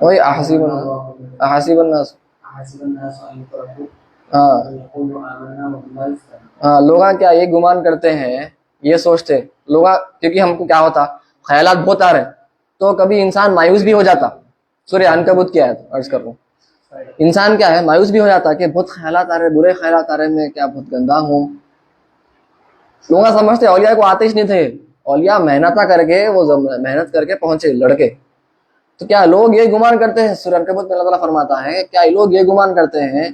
A: وہی احسب الناس. ہاں لوگ کیا یہ گمان کرتے ہیں، یہ سوچتے لوگ، کیونکہ ہم کو کیا ہوتا خیالات بہت آ رہے ہیں تو کبھی انسان مایوس بھی ہو جاتا. سورہ عنکبوت کی آیت عرض کر رہا ہوں. انسان کیا ہے مایوس بھی ہو جاتا کہ بہت خیالات آ رہے، برے خیالات آ رہے، میں کیا بہت گندا ہوں. لوگ سمجھتے اولیاء کو آتے ہی نہیں تھے، اولیاء محنت کر کے، وہ محنت کر کے پہنچے لڑکے. تو کیا لوگ یہ گمان کرتے ہیں، سورہ عنکبوت میں اللہ تعالیٰ فرماتا ہے کیا لوگ یہ گمان کرتے ہیں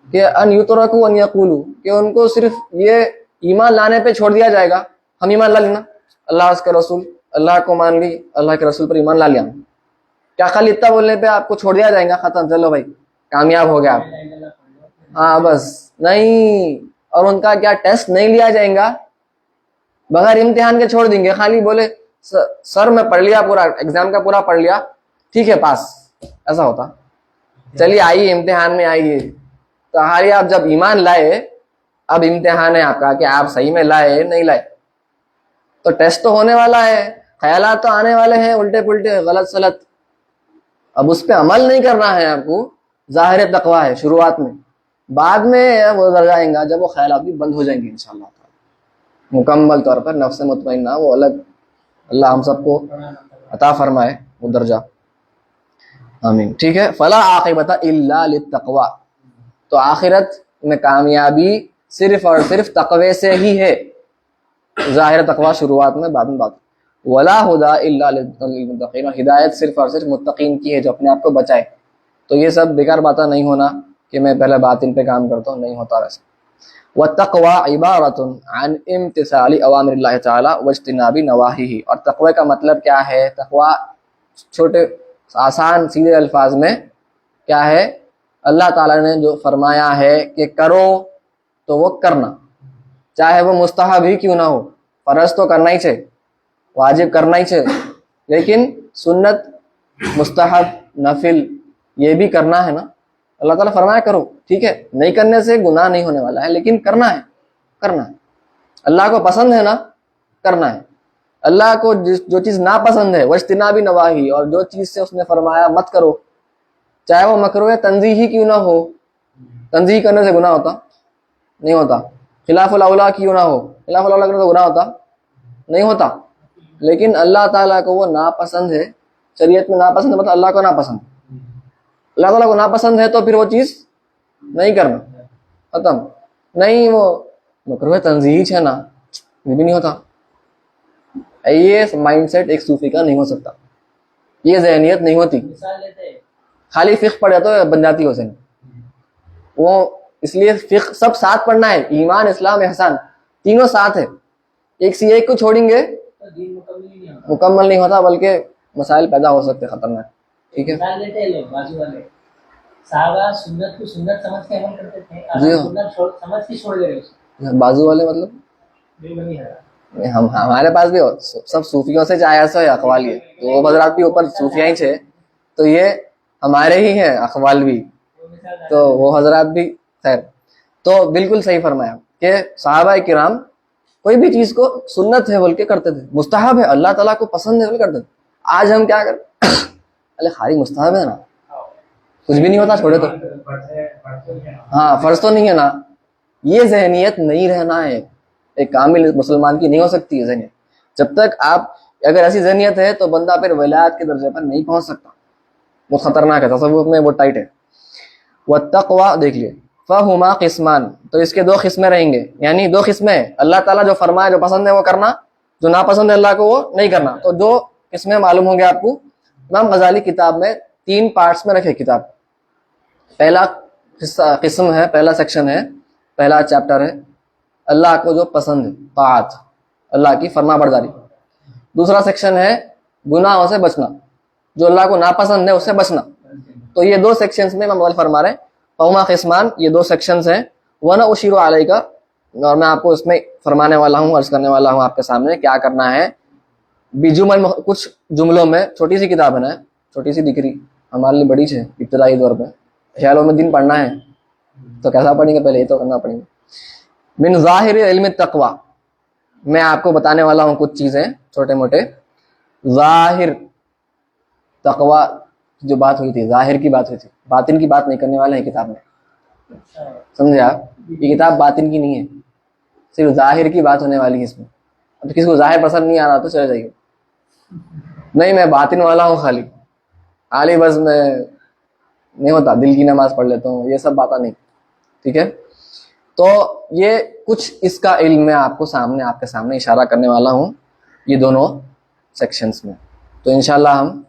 A: کہ ان یترکوا ان یقولوا، کہ ان کو صرف یہ ایمان لانے پہ چھوڑ دیا جائے گا، ہم ایمان لا لینا، اللہ اس کے رسول، اللہ کو مان لی، اللہ کے رسول پر ایمان لا لیا، کیا خالی اتنا بولنے پہ آپ کو چھوڑ دیا جائے گا، ختم چلو بھائی کامیاب ہو گیا آپ؟ ہاں بس نہیں. اور ان کا کیا ٹیسٹ نہیں لیا جائے گا، بغیر امتحان کے چھوڑ دیں گے. خالی بولے سر میں پڑھ لیا، پورا ایگزام کا پورا پڑھ لیا، ٹھیک ہے پاس، ایسا ہوتا. چلیے آئیے امتحان میں آئیے. تو حالی آپ جب ایمان لائے، اب امتحان ہے آپ کا کہ آپ صحیح میں لائے نہیں لائے. تو ٹیسٹ تو ہونے والا ہے، خیالات تو آنے والے ہیں الٹے پلٹے غلط سلط. اب اس پہ عمل نہیں کرنا ہے آپ کو. ظاہر تقویٰ ہے شروعات میں، بعد میں وہ ڈر جائیں گا جب وہ خیالات بھی بند ہو جائیں گے انشاءاللہ مکمل طور پر. نفس مطمئنہ وہ الگ، اللہ ہم سب کو عطا فرمائے وہ درجہ، آمین. ٹھیک ہے. فلا عاقبۃ الا للتقویٰ، تو آخرت میں کامیابی صرف اور صرف تقوی سے ہی ہے. ظاہر تقویٰ شروعات میں، بعد میں بات. ولا ہدی الا للمتقین، ہدایت صرف اور صرف متقین کی ہے جو اپنے آپ کو بچائے. تو یہ سب بیکار باتیں نہیں ہونا کہ میں پہلے باطن پہ کام کرتا ہوں، نہیں ہوتا ویسے. والتقوى عبارة عن امتثال اوامر اللہ تعالی واجتناب نواہیہ. اور تقوی کا مطلب کیا ہے؟ تقوی چھوٹے آسان سیدھے الفاظ میں کیا ہے؟ اللہ تعالی نے جو فرمایا ہے کہ کرو تو وہ کرنا، چاہے وہ مستحب ہی کیوں نہ ہو. فرض تو کرنا ہی چاہیے، واجب کرنا ہی چاہیے، لیکن سنت، مستحب، نفل یہ بھی کرنا ہے نا. اللہ تعالیٰ فرمایا کرو، ٹھیک ہے، نہیں کرنے سے گناہ نہیں ہونے والا ہے، لیکن کرنا ہے، کرنا ہے. اللہ کو پسند ہے نا، کرنا ہے. اللہ کو جو چیز ناپسند ہے واجتناب نواہی، اور جو چیز سے اس نے فرمایا مت کرو، چاہے وہ مکروہ تنزیہی کیوں نہ ہو. تنزیہ کرنے سے گناہ ہوتا نہیں ہوتا. خلاف الاولا کیوں نہ ہو, خلاف الاولا کرے تو گناہ ہوتا نہیں ہوتا, لیکن اللہ تعالیٰ کو وہ ناپسند ہے. شریعت میں ناپسند ہے مطلب اللہ کو ناپسند, اللہ تعالیٰ کو ناپسند ہے تو پھر وہ چیز نہیں کرنا, ختم. نہیں وہ مکروہ تنزیہی ہے نا, یہ بھی نہیں ہوتا. یہ مائنڈ سیٹ ایک صوفی کا نہیں ہو سکتا, یہ ذہنیت نہیں ہوتی.
B: مثال لیتے ہیں
A: خالی فقہ پڑھ جاتا ہے بن جاتی ہو ذہن. وہ اس لیے فقہ سب ساتھ پڑھنا ہے, ایمان اسلام احسان تینوں ساتھ ہے. ایک سے ایک کو چھوڑیں گے
B: تو دین مکمل ہی نہیں ہوتا.
A: مکمل نہیں ہوتا, بلکہ مسائل پیدا ہو سکتے خطرناک. ٹھیک ہے,
B: مثال لیتے ہیں لوگ بازو والے, صحابہ سنت کو سنت سمجھ کے عمل کرتے تھے,
A: جی ہاں.
B: سنت سمجھ کے چھوڑ گئے اسے.
A: بازو والے مطلب
B: بالکل ہے.
A: ہمارے پاس بھی سب صوفیوں سے چاہے ایسا ہے اقوال یہ, تو وہ حضرات بھی اوپر صوفیاں ہی چھے, تو یہ ہمارے ہی ہیں اقوال بھی, تو وہ حضرات بھی خیر. تو بالکل صحیح فرمایا کہ صحابہ کرام کوئی بھی چیز کو سنت ہے بول کے کرتے تھے, مستحب ہے اللہ تعالیٰ کو پسند ہے بول کے کرتے تھے. آج ہم کیا کرتے ارے خالی مستحب ہے نا, کچھ بھی نہیں ہوتا چھوڑے تو, ہاں فرض تو نہیں ہے نا. یہ ذہنیت نہیں رہنا ہے, ایک کامل مسلمان کی نہیں ہو سکتی ہے ذہنیت. جب تک آپ اگر ایسی ذہنیت ہے تو بندہ پھر ولایت کے درجے پر نہیں پہنچ سکتا, وہ خطرناک ہے, تصوف میں وہ ٹائٹ ہے. والتقوی دیکھ لیے, فہما قسمان, تو اس کے دو قسمیں رہیں گے, یعنی دو قسمیں, اللہ تعالیٰ جو فرمائے جو پسند ہے وہ کرنا, جو ناپسند ہے اللہ کو وہ نہیں کرنا. تو دو قسمیں معلوم ہوں گے آپ کو. امام غزالی کتاب میں 3 پارٹس میں رکھے کتاب. پہلا قسم ہے, پہلا سیکشن ہے, پہلا چیپٹر ہے اللہ کو جو پسند ہے, طاعت, اللہ کی فرما برداری. دوسرا سیکشن ہے گناہوں سے بچنا, جو اللہ کو ناپسند ہے اس سے بچنا. تو یہ 2 سیکشنز میں امام غزالی فرما رہے ہیں فہما قسمان, یہ 2 سیکشنز ہیں. وانا اشیر علیہ کا, اور میں آپ کو اس میں فرمانے والا ہوں, عرض کرنے والا ہوں آپ کے سامنے کیا کرنا ہے. بجمل, کچھ جملوں میں, چھوٹی سی کتاب ہے نا, چھوٹی سی دکھ رہی, ہمارے لیے بڑی ہے ابتدائی دور پہ. خیالوں میں دن پڑھنا ہے تو کیسا پڑھیں گے, پہلے یہ تو کرنا پڑیں گے. من ظاہر علم التقوی, میں آپ کو بتانے والا ہوں کچھ چیزیں چھوٹے موٹے. ظاہر تقوی جو بات ہوئی تھی, ظاہر کی بات ہوئی تھی, باطن کی بات نہیں کرنے والے ہیں کتاب میں, سمجھے آپ. یہ کتاب باطن کی نہیں ہے, صرف ظاہر کی بات ہونے والی ہے اس میں. اب کسی کو ظاہر پسند نہیں آ رہا تو چلے جائیے, نہیں میں باطن والا ہوں خالی بس میں نہیں ہوتا, دل کی نماز پڑھ لیتا ہوں, یہ سب باتیں نہیں. ٹھیک ہے, تو یہ کچھ اس کا علم میں آپ کو سامنے, آپ کے سامنے اشارہ کرنے والا ہوں یہ دونوں سیکشنز میں. تو انشاءاللہ ہم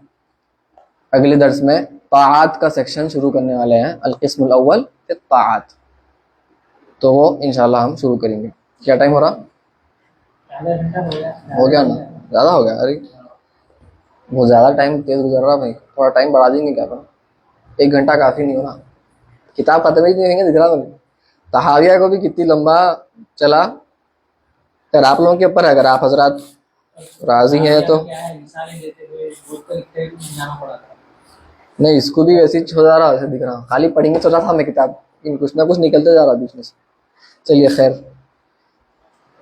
A: اگلے درس میں طاعات کا سیکشن شروع کرنے والے ہیں, القسم الاول فی الطاعات. تو وہ انشاءاللہ ہم شروع کریں گے. کیا ٹائم ہو رہا, ہو گیا نا, زیادہ ہو گیا. ارے وہ زیادہ ٹائم تیز گزر رہا بھائی, تھوڑا ٹائم بڑھا دیں گے کیا کرنا, 1 گھنٹہ کافی نہیں ہو رہا. کتاب ختم ہی نہیں دکھ رہا مجھے. تحاویہ کو بھی کتنی لمبا چلا, اگر آپ لوگوں کے اوپر ہے, اگر آپ حضرات راضی ہیں تو. نہیں اس کو بھی ویسے ہی چھوڑ رہا, ویسے دکھ رہا, خالی پڑھیں گے سوچا تھا میں کتاب, کچھ نہ کچھ نکلتے جا رہا بیچ میں سے. چلیے خیر,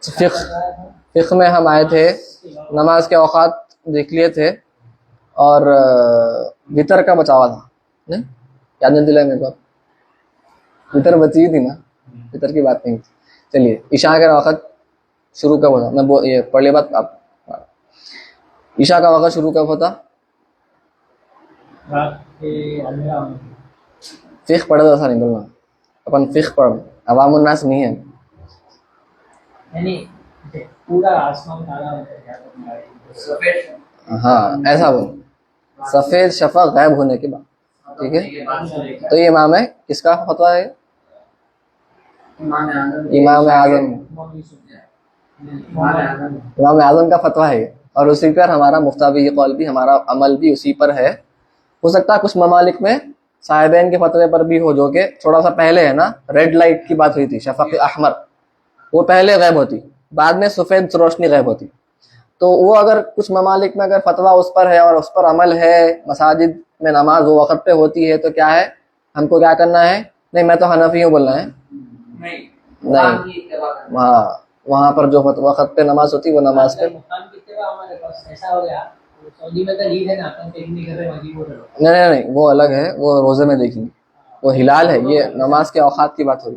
A: فقہ میں ہم آئے تھے, نماز کے اوقات دیکھ لیے تھے, اور وطر کا بچاوا تھا, نہیں یاد نہیں دلایا میرے کو, وطر بچی تھی نا, وطر کی بات نہیں تھی. چلیے عشاء کا وقت شروع کب ہوتا, میں یہ پڑھ لے بات آپ. عشاء کا وقت شروع کب ہوتا, فقہ پڑھا تھا نہیں بولنا, اپن فقہ پڑھ, عوام الناس نہیں ہے. ہاں ایسا بول, سفید شفق غائب ہونے کے بعد. ٹھیک ہے, تو یہ امام ہے, کس کا فتویٰ ہے, امام اعظم, امام اعظم کا فتویٰ ہے, اور اسی پر ہمارا مفتابی قول بھی, ہمارا عمل بھی اسی پر ہے. ہو سکتا ہے کچھ ممالک میں صاحبین کے فتوے پر بھی ہو, جو کہ تھوڑا سا پہلے ہے نا, ریڈ لائٹ کی بات ہوئی تھی, شفق احمر, وہ پہلے غائب ہوتی, بعد میں سفید روشنی غائب ہوتی. تو وہ اگر کچھ ممالک میں اگر فتویٰ اس پر ہے اور اس پر عمل ہے, مساجد میں نماز وہ وقت پہ ہوتی ہے, تو کیا ہے, ہم کو کیا کرنا ہے. نہیں میں تو حنفی ہوں بولنا ہے, نہیں ہاں, وہاں پر جو وقت پہ نماز ہوتی وہ نماز پہ. نہیں وہ الگ ہے, وہ روزے میں دیکھیں گے, وہ ہلال ہے, یہ نماز کے اوقات کی بات ہو رہی.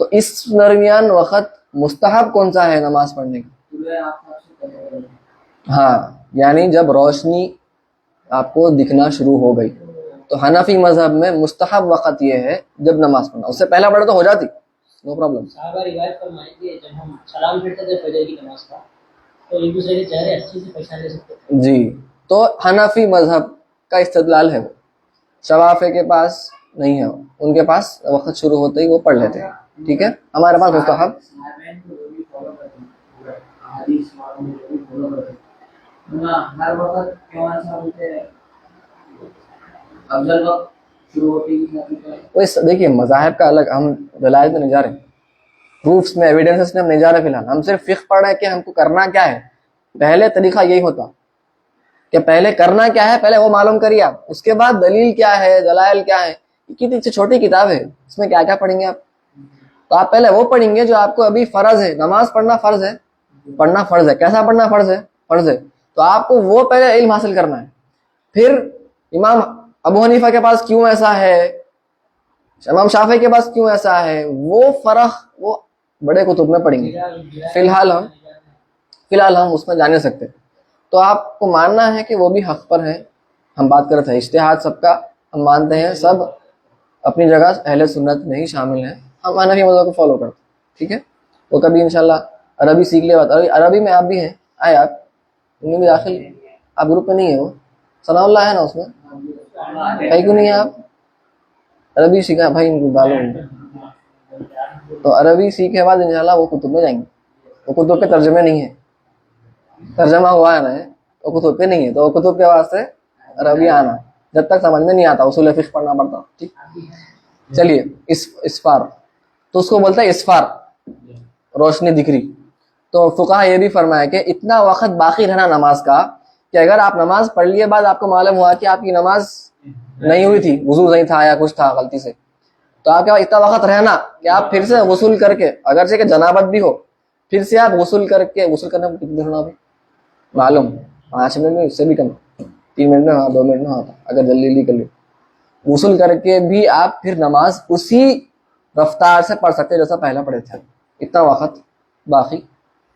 A: تو اس درمیان وقت مستحب کون سا ہے نماز پڑھنے کا؟ ہاں، یعنی جب روشنی آپ کو دکھنا شروع ہو گئی. تو حنفی مذہب میں مستحب وقت یہ ہے جب نماز پڑھنا. اس سے پہلا پڑھے تو ہو جاتی، نو پرابلم.
B: صحابہ روایت فرمائیں کہ جب ہم سلام پھیرتے تھے فجر کی نماز کا تو ایک دوسرے کے چہرے اچھے سے پہچان لے سکتے تھے.
A: جی، تو حنفی مذہب کا استدلال ہے وہ. شوافے کے پاس نہیں ہے، ان کے پاس وقت شروع ہوتے ہی وہ پڑھ لیتے ہیں. ٹھیک ہے، ہمارے پاس مستحب.
D: ہر وقت افضل وقت شروع ہوتی ہے.
A: دیکھیے مذاہب کا الگ، ہم دلائل میں نہیں جا رہے، پروفس میں، ایویڈنسز میں ہم نہیں جا رہے. فی الحال ہم صرف فقہ پڑھ رہے ہیں کہ ہم کو کرنا کیا ہے. پہلے طریقہ یہی ہوتا کہ پہلے کرنا کیا ہے، پہلے وہ معلوم کریے آپ، اس کے بعد دلیل کیا ہے، دلائل کیا ہے. کتنی چھوٹی کتاب ہے، اس میں کیا کیا پڑھیں گے آپ. تو آپ پہلے وہ پڑھیں گے جو آپ کو ابھی فرض ہے. نماز پڑھنا فرض ہے، پڑھنا فرض ہے. کیسا پڑھنا فرض ہے؟ فرض ہے. تو آپ کو وہ پہلے علم حاصل کرنا ہے. پھر امام ابو حنیفہ کے پاس کیوں ایسا ہے، امام شافعی کے پاس کیوں ایسا ہے، وہ فرق وہ بڑے کتب میں پڑھیں گے. فی الحال ہم اس میں جا نہیں سکتے. تو آپ کو ماننا ہے کہ وہ بھی حق پر ہے. ہم بات کرتے ہیں اجتہاد سب کا، ہم مانتے ہیں سب اپنی جگہ اہل سنت میں ہی شامل ہیں. ہم حنفی مذہب کو فالو کرتے ہیں. ٹھیک ہے، وہ کبھی انشاءاللہ عربی سیکھ لے. عربی میں آپ بھی ہیں، آئے آپ ان میں بھی داخل. آپ گروپ میں نہیں ہے، وہ ثناء اللہ ہے نا اس میں، کہیں کیوں نہیں ہے آپ؟ عربی سیکھا بھائی، ان کو ڈالو. تو عربی سیکھے بعد انشاءاللہ وہ کتب میں جائیں گے. وہ کتب پہ ترجمے نہیں ہے، ترجمہ ہوا ہے نا، وہ کتب پہ نہیں ہے. تو وہ کتب کے واسطے عربی آنا، جب تک سمجھ میں نہیں آتا اصول فقہ پڑھنا پڑتا. ٹھیک، چلیے. اسفار تو اس کو بولتا ہے اسفار، روشنی دکھ رہی. تو فقہا یہ بھی فرمایا کہ اتنا وقت باقی رہنا نماز کا کہ اگر آپ نماز پڑھ لیے بعد آپ کو معلوم ہوا کہ آپ کی نماز نہیں ہوئی تھی، وضو نہیں تھا یا کچھ تھا غلطی سے، تو آپ کے پاس اتنا وقت رہنا کہ آپ پھر سے غسل کر کے، اگرچہ کہ جنابت بھی ہو، پھر سے آپ غسل کر کے، غسل کرنے میں کتنی دیر ہونا بھی معلوم، 5 منٹ میں، اس سے بھی کم، 3 منٹ میں، 2 منٹ میں ہوتا اگر جلدی کر لیں. غسل کر کے بھی آپ پھر نماز اسی رفتار سے پڑھ سکتے جیسا پہلا پڑھے تھے. اتنا وقت باقی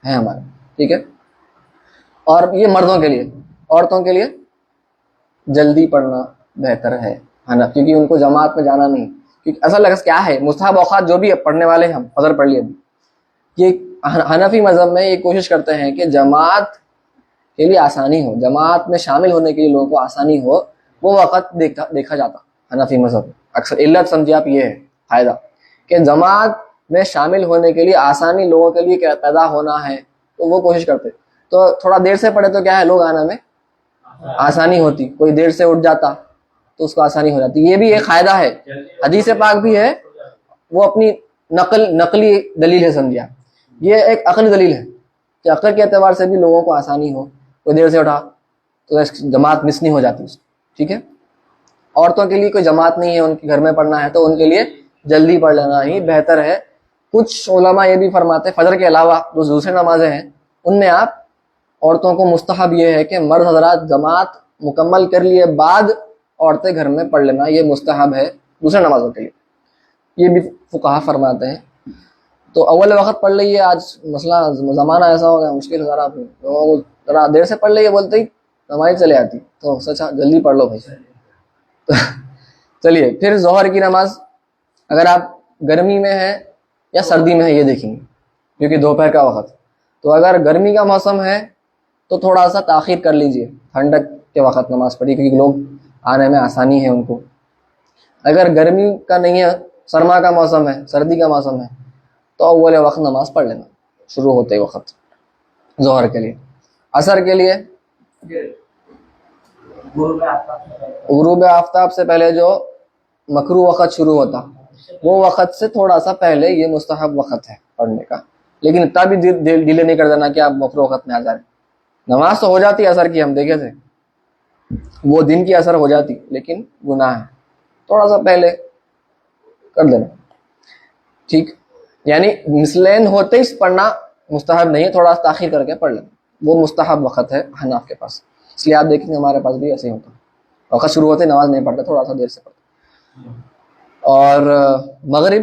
A: ہے ہمارا. ٹھیک ہے، اور یہ مردوں کے لیے. عورتوں کے لیے جلدی پڑھنا بہتر ہے، کیونکہ ان کو جماعت میں جانا نہیں. کیونکہ اصل لفظ کیا ہے، مستحب اوقات جو بھی پڑھنے والے ہیں، ہم فجر پڑھ لیے ابھی، یہ حنفی مذہب میں یہ کوشش کرتے ہیں کہ جماعت کے لیے آسانی ہو، جماعت میں شامل ہونے کے لیے لوگوں کو آسانی ہو. وہ وقت دیکھا جاتا حنفی مذہب اکثر. علت سمجھے آپ، یہ ہے فائدہ کہ جماعت میں شامل ہونے کے لیے آسانی لوگوں کے لیے پیدا ہونا ہے، تو وہ کوشش کرتے. تو تھوڑا دیر سے پڑھے تو کیا ہے، لوگ آنے میں آسانی ہوتی. کوئی دیر سے اٹھ جاتا تو اس کو آسانی ہو جاتی. یہ بھی ایک فائدہ ہے، حدیث پاک بھی ہے، وہ اپنی نقلی دلیل ہے سمجھیا. یہ ایک عقلی دلیل ہے کہ عقل کے اعتبار سے بھی لوگوں کو آسانی ہو. کوئی دیر سے اٹھا تو جماعت مس نہیں ہو جاتی. ٹھیک ہے، عورتوں کے لیے کوئی جماعت نہیں ہے، ان کے گھر میں پڑھنا ہے، تو ان کے لیے جلدی پڑھ لینا ہی بہتر ہے. کچھ علماء یہ بھی فرماتے ہیں فجر کے علاوہ جو دوسرے نمازیں ہیں ان میں آپ عورتوں کو مستحب یہ ہے کہ مرد حضرات جماعت مکمل کر لیے بعد عورتیں گھر میں پڑھ لینا، یہ مستحب ہے دوسرے نمازوں کے لیے. یہ بھی فقہا فرماتے ہیں. تو اول وقت پڑھ لیے. آج مسئلہ زمانہ ایسا ہو گیا، مشکل ہو رہا، لوگوں کو ذرا دیر سے پڑھ لیے بولتے ہی نماز چلے آتی. تو سچا جلدی پڑھ لو بھائی. چلیے، پھر ظہر کی نماز اگر آپ گرمی میں ہیں یا سردی میں ہے یہ دیکھیں گے، کیونکہ دوپہر کا وقت. تو اگر گرمی کا موسم ہے تو تھوڑا سا تاخیر کر لیجئے، ٹھنڈک کے وقت نماز پڑھیے، کیونکہ لوگ آنے میں آسانی ہے ان کو. اگر گرمی کا نہیں ہے، سرما کا موسم ہے، سردی کا موسم ہے، تو اول وقت نماز پڑھ لینا شروع ہوتے وقت ظہر کے لیے. عصر کے لیے غروب آفتاب سے پہلے جو مکروہ وقت شروع ہوتا، وہ وقت سے تھوڑا سا پہلے یہ مستحب وقت ہے پڑھنے کا. لیکن اتنا بھی ڈیلے نہیں کر دینا کہ آپ مکروہ وقت میں آ جائیں. نماز تو ہو جاتی ہے عصر کی، ہم دیکھے تھے وہ دن کی اثر ہو جاتی، لیکن گناہ ہے، تھوڑا سا پہلے کر دینا. ٹھیک، یعنی مثلین ہوتے ہی پڑھنا مستحب نہیں ہے، تھوڑا سا تاخیر کر کے پڑھ لینا، وہ مستحب وقت ہے حناف کے پاس. اس لیے آپ دیکھیں گے ہمارے پاس بھی ایسے ہی ہوتا، وقت شروع ہوتے نماز نہیں پڑھتے، تھوڑا سا دیر سے پڑھتے. اور مغرب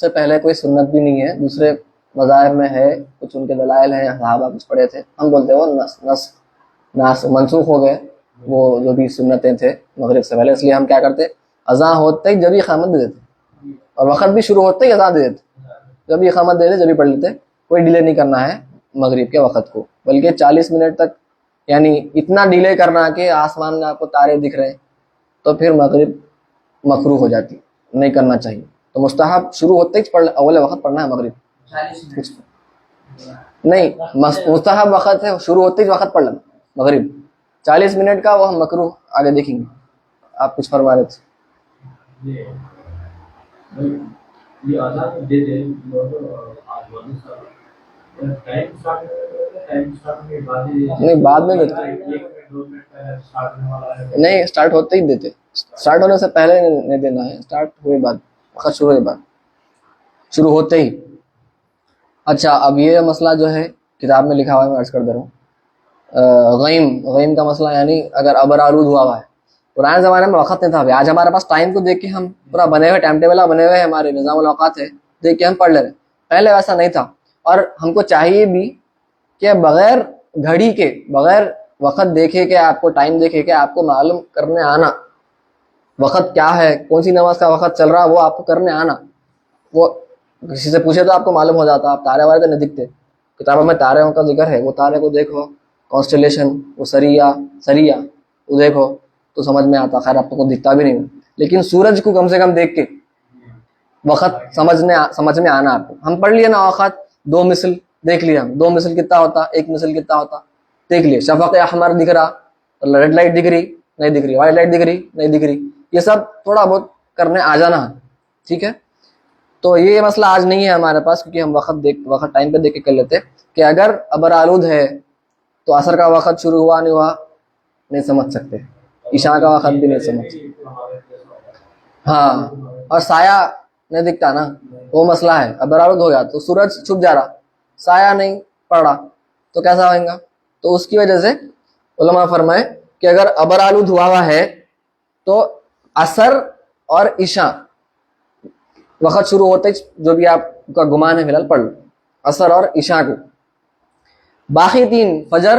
A: سے پہلے کوئی سنت بھی نہیں ہے. دوسرے مذاہب میں ہے, کچھ ان کے دلائل ہیں, صحابہ کچھ پڑھے تھے, ہم بولتے ہیں وہ نس منسوخ ہو گئے وہ جو بھی سنتیں تھے مغرب سے پہلے. اس لیے ہم کیا کرتے, اذان ہوتے ہی جب ہی اقامت دے دیتے, اور وقت بھی شروع ہوتے ہی اذان دے دیتے, جب ہی اقامت دے دیتے جب ہی پڑھ لیتے. کوئی ڈیلے نہیں کرنا ہے مغرب کے وقت کو, بلکہ 40 منٹ تک, یعنی اتنا ڈیلے کرنا کہ آسمان میں آپ کو تارے دکھ رہے ہیں, تو پھر مغرب مکروہ ہو جاتی, نہیں کرنا چاہیے. تو مستحب شروع ہوتے ہی پڑھ, اول وقت پڑھنا ہے مغرب.
D: 40 منٹ
A: نہیں, مستحب وقت ہے, شروع ہوتے ہی وقت پڑھ لینا مغرب. 40 منٹ کا وہ ہم مکروہ آگے دیکھیں گے. آپ کچھ فرما رہے تھے.
C: یہ آزاد دے دے ٹائم اسٹارٹ میں بعد
A: نہیں, بعد میں دیتے,
C: 1 منٹ 2 منٹ پہلے اسٹارٹ ہونے والا ہے.
A: نہیں اسٹارٹ ہوتے ہی دیتے, اسٹارٹ ہونے سے پہلے نہیں دینا ہے, اسٹارٹ ہوئے بعد, وقت شروع ہوئے بعد, شروع ہوتے ہی. اچھا, اب یہ مسئلہ جو ہے کتاب میں لکھا ہوا ہے, میں عرض کر دے رہا ہوں. غیم کا مسئلہ, یعنی اگر ابر آلود ہوا ہے. پرانے زمانے میں وقت نہیں تھا. آج ہمارے پاس ٹائم کو دیکھ کے ہم پورا بنے ہوئے ٹائم ٹیبل بنے ہوئے ہیں, ہمارے نظام الاوقات ہے, دیکھ کے ہم پڑھ لے رہے ہیں. پہلے ویسا نہیں تھا, اور ہم کو چاہیے بھی کہ بغیر گھڑی کے, بغیر وقت دیکھے کہ آپ کو ٹائم دیکھے کہ آپ کو معلوم کرنے آنا وقت کیا ہے, کون سی نماز کا وقت چل رہا, وہ آپ کو کرنے آنا. وہ کسی سے پوچھے تو آپ کو معلوم ہو جاتا. آپ تارے والے تو نہیں دکھتے, کتابوں میں تاروں کا ذکر ہے, وہ تارے کو دیکھو, کانسٹیلیشن, وہ سریا وہ دیکھو تو سمجھ میں آتا. خیر آپ کو دکھتا بھی نہیں, لیکن سورج کو کم سے کم دیکھ کے وقت سمجھ میں آنا آپ کو. ہم پڑھ لیے نا اوقات, 2 مثل دیکھ لیا, 2 مثل کتنا ہوتا, 1 مثل کتنا ہوتا, دیکھ لیے. شفق احمر دکھ رہا, ریڈ لائٹ دکھ رہی نہیں دکھ رہی, وائٹ لائٹ دکھ رہی نہیں دکھ رہی, یہ سب تھوڑا بہت کرنے آ جانا ہے, ٹھیک ہے. تو یہ مسئلہ آج نہیں ہے ہمارے پاس, کیونکہ ہم وقت ٹائم پہ دیکھ کے کر لیتے کہ اگر ابر آلود ہے تو عصر کا وقت شروع ہوا نہیں ہوا نہیں سمجھ سکتے, عشاء کا وقت بھی نہیں سمجھ سکتے. ہاں, اور سایہ نہیں دکھتا نا, وہ مسئلہ ہے. ابر آلود ہو گیا تو سورج چھپ جا رہا, سایہ نہیں پڑ رہا, تو کیسا ہوئے گا. تو اس کی وجہ سے علماء فرمائے کہ اگر ابر آلود ہوا ہے تو عصر اور عشاء وقت شروع ہوتے جو بھی آپ کا گمان ہے فی الحال پڑھ لو, عصر اور عشاء کو. باقی 3 فجر,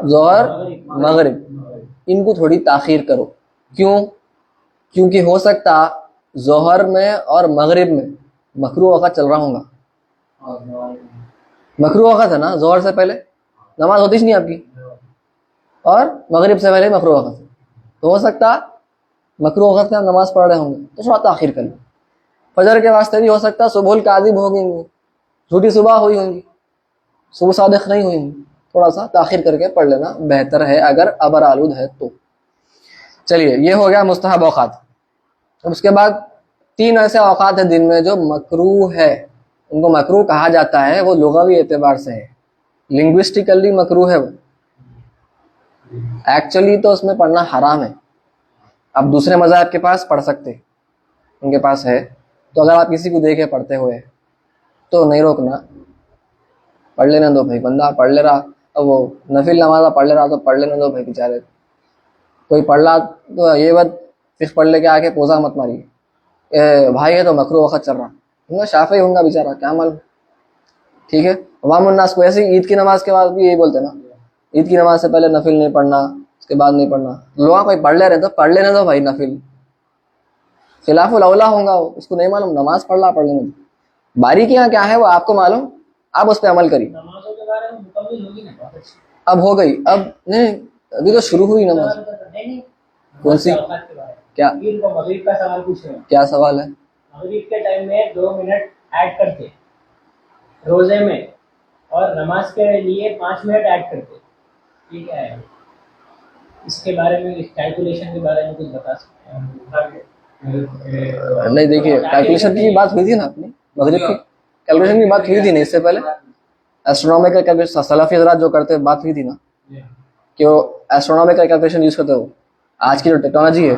A: ظہر, مغرب, ان کو تھوڑی تاخیر کرو. کیوں؟ کیونکہ ہو سکتا ظہر میں اور مغرب میں مکروہ وقت چل رہا ہوں گا. مکروہ وقت ہے نا, ظہر سے پہلے نماز ہوتی ہی نہیں آپ کی, اور مغرب سے پہلے مکروہ وقت ہے, تو ہو سکتا مکروہ وقت میں آپ نماز پڑھ رہے ہوں گے تو تھوڑا تاخیر کر لیں. فجر کے واسطے بھی ہو سکتا صبح الکاذب ہو گئی ہوں, جھوٹی صبح ہوئی ہوں گی, صبح صادق نہیں ہوئی ہوں, تھوڑا سا تاخیر کر کے پڑھ لینا بہتر ہے اگر ابر آلود ہے تو. چلیے, یہ ہو گیا مستحب اوقات. اب اس کے بعد 3 ایسے اوقات ہیں دن میں جو مکروہ ہے. ان کو مکروہ کہا جاتا ہے, وہ لغوی اعتبار سے ہے, لنگوسٹیکلی مکروہ ہے. وہ ایکچولی تو اس میں پڑھنا حرام ہے. آپ دوسرے مذاہب کے پاس پڑھ سکتے, ان کے پاس ہے, تو اگر آپ کسی کو دیکھے پڑھتے ہوئے تو نہیں روکنا, پڑھ لینا دو بھائی. بندہ پڑھ لے رہا, اب وہ نفل نماز پڑھ لے رہا تو پڑھ لینا دو بھائی بیچارے. کوئی پڑھ رہا تو یہ بات فقہ پڑھ لے کے آ کے پوزا مت ماری بھائی, یہ تو مکروہ وقت چل رہا, شافعی ہوں گا بیچارہ, کیا معلوم, ٹھیک ہے. عوام الناس کو ایسے عید کی نماز کے بعد بھی یہی بولتے نا, عید کی نماز سے پہلے نفل نہیں پڑھنا, اس کے بعد نہیں پڑھنا. لوگ کوئی پڑھ لے رہے تو پڑھ لینے دو بھائی نفل, خلاف الاولا ہوں گا, اس کو نہیں معلوم, نماز پڑھ لینے دو. باریکیاں کیا ہے وہ آپ کو معلوم, آپ اس پہ عمل کریے.
B: نمازوں کے بارے میں مکمل ہوگی نا,
A: اب ہو گئی, اب نہیں, ابھی تو شروع ہوئی نماز. کون سی, کیا
B: مغرب کا سوال پوچھ رہے ہیں.
A: کیا سوال ہے؟
B: مغرب کے ٹائم میں 2 منٹ ایڈ کرتے روزے میں, اور نماز کے لیے 5 منٹ ایڈ کرتے, ٹھیک ہے. اس کے بارے میں, کیلکولیشن کے بارے میں کچھ بتا سکتے ہیں؟
A: نہیں دیکھیے, کیلکولیشن کی بات ہوئی تھی نا اپنی, مغرب کی کیلکولیشن کی بات ہوئی تھی نا اس سے پہلے. ایسٹرونومیکل کیلکولیشن سلفی حضرات جو کرتے بات ہوئی تھی نا, کہ وہ ایسٹرونومیکل کیلکولیشن یوز کرتے ہو, آج کی جو ٹیکنالوجی ہے.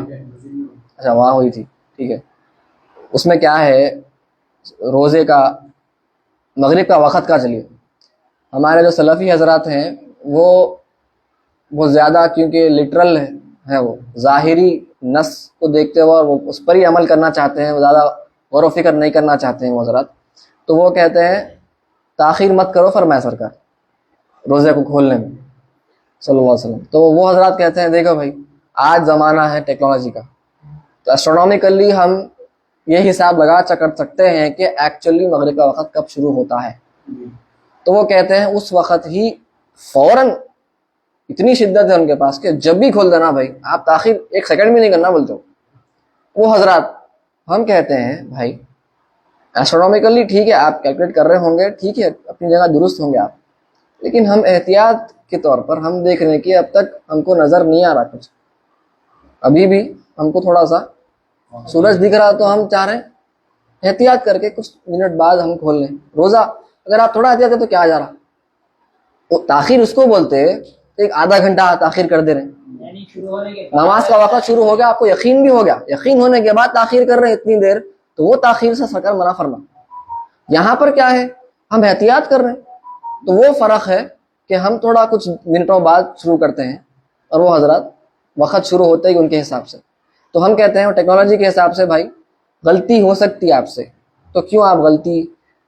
A: اچھا, وہاں ہوئی تھی, ٹھیک ہے. اس میں کیا ہے, روزے کا مغرب کا وقت کا, چلیے ہمارے جو سلفی حضرات ہیں وہ زیادہ, کیونکہ لٹرل ہے, ہیں وہ ظاہری نص کو دیکھتے ہوئے اور وہ اس پر ہی عمل کرنا چاہتے ہیں, وہ زیادہ غور و فکر نہیں کرنا چاہتے ہیں وہ حضرات, تو وہ کہتے ہیں تاخیر مت کرو فرمایا سرکار روزے کو کھولنے میں صلی اللہ علیہ وسلم. تو وہ حضرات کہتے ہیں دیکھو بھائی آج زمانہ ہے ٹیکنالوجی کا, تو اسٹرونومیکلی ہم یہ حساب لگا کر سکتے ہیں کہ ایکچولی مغرب کا وقت کب شروع ہوتا ہے. تو وہ کہتے ہیں اس وقت ہی فوراً, اتنی شدت ہے ان کے پاس کہ جب بھی کھول دینا بھائی, آپ تاخیر ایک سیکنڈ بھی نہیں کرنا بولتے ہو. وہ حضرات ہم کہتے ہیں بھائی ایسٹرونومیکلی ٹھیک ہے آپ کیلکولیٹ کر رہے ہوں گے, ٹھیک ہے اپنی جگہ درست ہوں گے آپ, لیکن ہم احتیاط کے طور پر ہم دیکھ رہے ہیں کہ اب تک ہم کو نظر نہیں آ رہا کچھ, ابھی بھی ہم کو تھوڑا سا سورج دکھ رہا, تو ہم چاہ رہے ہیں احتیاط کر کے کچھ منٹ بعد ہم کھول لیں روزہ. اگر آپ تھوڑا احتیاط کریں تو کیا جا رہا, وہ تاخیر اس کو بولتے ایک آدھا گھنٹہ تاخیر کر دے رہے ہیں.
B: یعنی شروع ہونے کے
A: نماز کا وقت شروع ہو گیا, آپ کو یقین بھی ہو گیا, یقین ہونے کے بعد تاخیر کر رہے ہیں اتنی دیر, تو وہ تاخیر سے سرکار منع فرما. یہاں پر کیا ہے, ہم احتیاط کر رہے ہیں, تو وہ فرق ہے کہ ہم تھوڑا کچھ منٹوں بعد شروع کرتے ہیں اور وہ حضرات وقت شروع ہوتا ہی ان کے حساب سے. تو ہم کہتے ہیں ٹیکنالوجی کے حساب سے بھائی غلطی ہو سکتی ہے آپ سے, تو کیوں آپ غلطی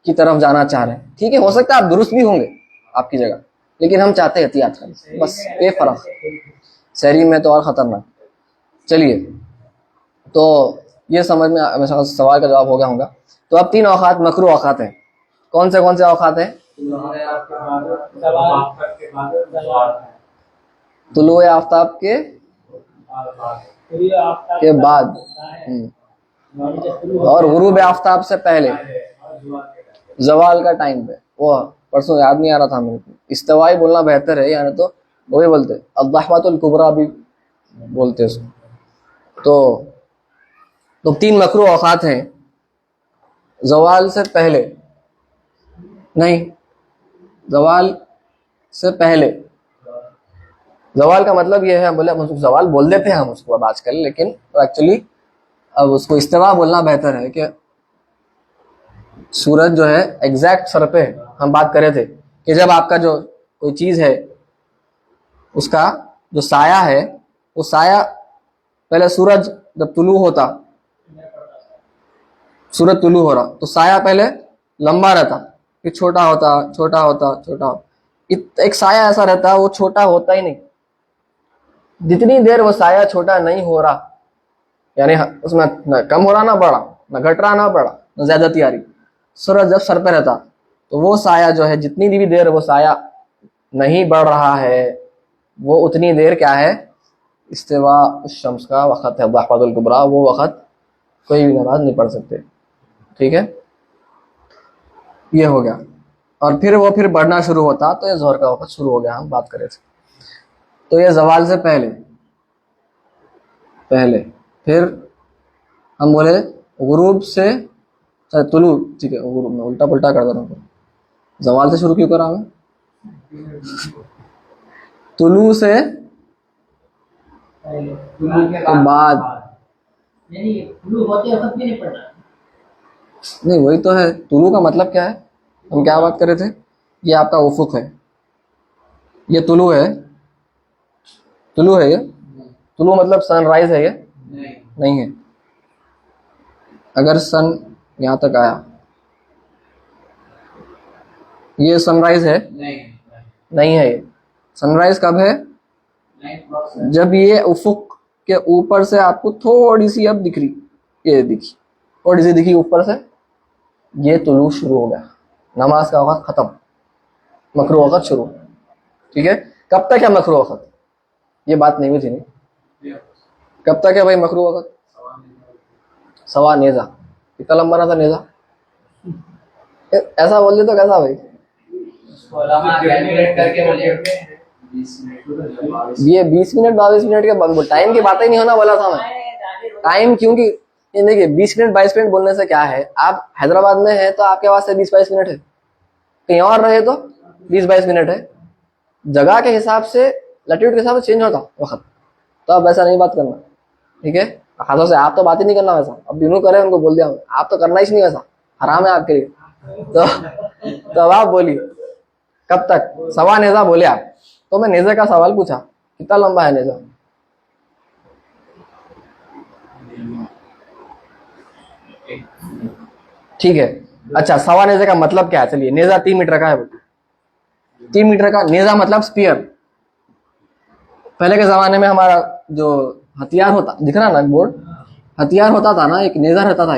A: کی طرف جانا چاہ رہے ہیں, ٹھیک ہے ہو سکتا ہے آپ درست بھی ہوں گے آپ کی جگہ, لیکن ہم چاہتے ہیں احتیاط کریں, بس یہ فرق. شہری میں تو اور خطرناک. چلیے تو یہ سمجھ میں سوال کا جواب ہو گیا ہوگا. تو اب 3 اوقات مکروہ اوقات ہیں. کون سے اوقات ہیں؟ طلوع آفتاب کے بعد اور غروب آفتاب سے پہلے, زوال کا ٹائم پہ. وہ پرسوں یاد نہیں آ رہا تھا ہمیں, استوائی بولنا بہتر ہے, یعنی تو وہی بولتے الضحوۃ الکبریٰ بھی بولتے اس کو. تو 3 مکروہ اوقات ہیں. زوال سے پہلے نہیں, زوال سے پہلے. زوال کا مطلب یہ ہے, ہم بولے زوال بول دیتے ہیں ہم اس کو اب آج کل, لیکن ایکچولی اب اس کو استوا بولنا بہتر ہے کہ سورج جو ہے ایگزیکٹ سر پہ. ہم بات کرے تھے کہ جب آپ کا جو کوئی چیز ہے اس کا جو سایہ ہے, وہ سایہ پہلے سورج جب طلوع ہوتا, سورج طلوع ہو رہا تو سایہ پہلے لمبا رہتا, پھر چھوٹا ہوتا. ایک سایہ ایسا رہتا وہ چھوٹا ہوتا ہی نہیں. جتنی دیر وہ سایہ چھوٹا نہیں ہو رہا, یعنی اس میں نہ کم ہو رہا نہ بڑھا, نہ گھٹ رہا نہ بڑھا, نہ زیادتی آ رہی, سورج جب سر پہ رہتا تو وہ سایہ جو ہے جتنی بھی دیر وہ سایہ نہیں بڑھ رہا ہے, وہ اتنی دیر کیا ہے استوا الشمس کا وقت ہے, الضحوۃ الکبریٰ. وہ وقت کوئی بھی نماز نہیں پڑھ سکتے, ٹھیک ہے. یہ ہو گیا. اور پھر وہ بڑھنا شروع ہوتا تو یہ ظہر کا وقت شروع ہو گیا, ہم بات کرے تھے. تو یہ زوال سے پہلے. پھر ہم بولے غروب سے طلوع, ٹھیک ہے غروب میں الٹا پلٹا کر دے رہا ہوں, زوال سے شروع کیوں کرا ہوں, طلوع سے بعد. نہیں وہی تو ہے, طلوع کا مطلب کیا ہے, ہم کیا بات کر رہے تھے, یہ آپ کا افق ہے, یہ طلوع ہے. یہ طلوع مطلب سن رائز ہے, یہ نہیں ہے. اگر سن یہاں تک آیا, یہ سن رائز ہے نہیں ہے. یہ سن رائز کب ہے, جب یہ افق کے اوپر سے آپ کو تھوڑی سی اب دکھ رہی, یہ دکھی تھوڑی سی دکھی اوپر سے, یہ طلوع شروع ہو گیا, نماز کا وقت ختم, مکروہ وقت شروع. ٹھیک ہے, کب تک ہے مکروہ وقت, یہ بات نہیں ہوئی تھی نہیں, کب تک ہے بھائی مکروہ وقت, سوا نیزہ. کتنا لمبا رہا تھا نیزہ, ایسا بول دے تو کیسا بھائی, یہ 20 منٹ 22 منٹ کے ٹائم کی باتیں نہیں ہونا بولا تھا میں. ٹائم کیونکہ یہ دیکھیے 20 منٹ 22 منٹ بولنے سے کیا ہے, آپ حیدرآباد میں ہیں تو آپ کے واسطے 20-22 منٹ ہے, کہیں اور رہے تو 20-22 منٹ ہے. جگہ کے حساب سے لیٹیٹیوڈ کے حساب سے چینج ہوتا وقت, تو اب ویسا نہیں بات کرنا, ٹھیک ہے. خاصوں سے آپ تو بات ہی نہیں کرنا ویسا, اب دنوں کرے ان کو بول دیا, آپ تو کرنا ہی نہیں ویسا, حرام ہے آپ کے لیے. تو اب آپ بولیے کب تک, سوا نیزہ بولے آپ, تو میں نیزے کا سوال پوچھا کتنا لمبا ہے نیزہ, ٹھیک ہے. اچھا, سوا نیزے کا مطلب کیا ہے؟ چلیے, نیزا 3 میٹر کا ہے. 3 میٹر کا نیزا مطلب اسپیئر. پہلے کے زمانے میں ہمارا جو ہتھیار ہوتا, دکھ رہا نا بورڈ, ہتھیار ہوتا تھا نا, ایک نیزا رہتا تھا,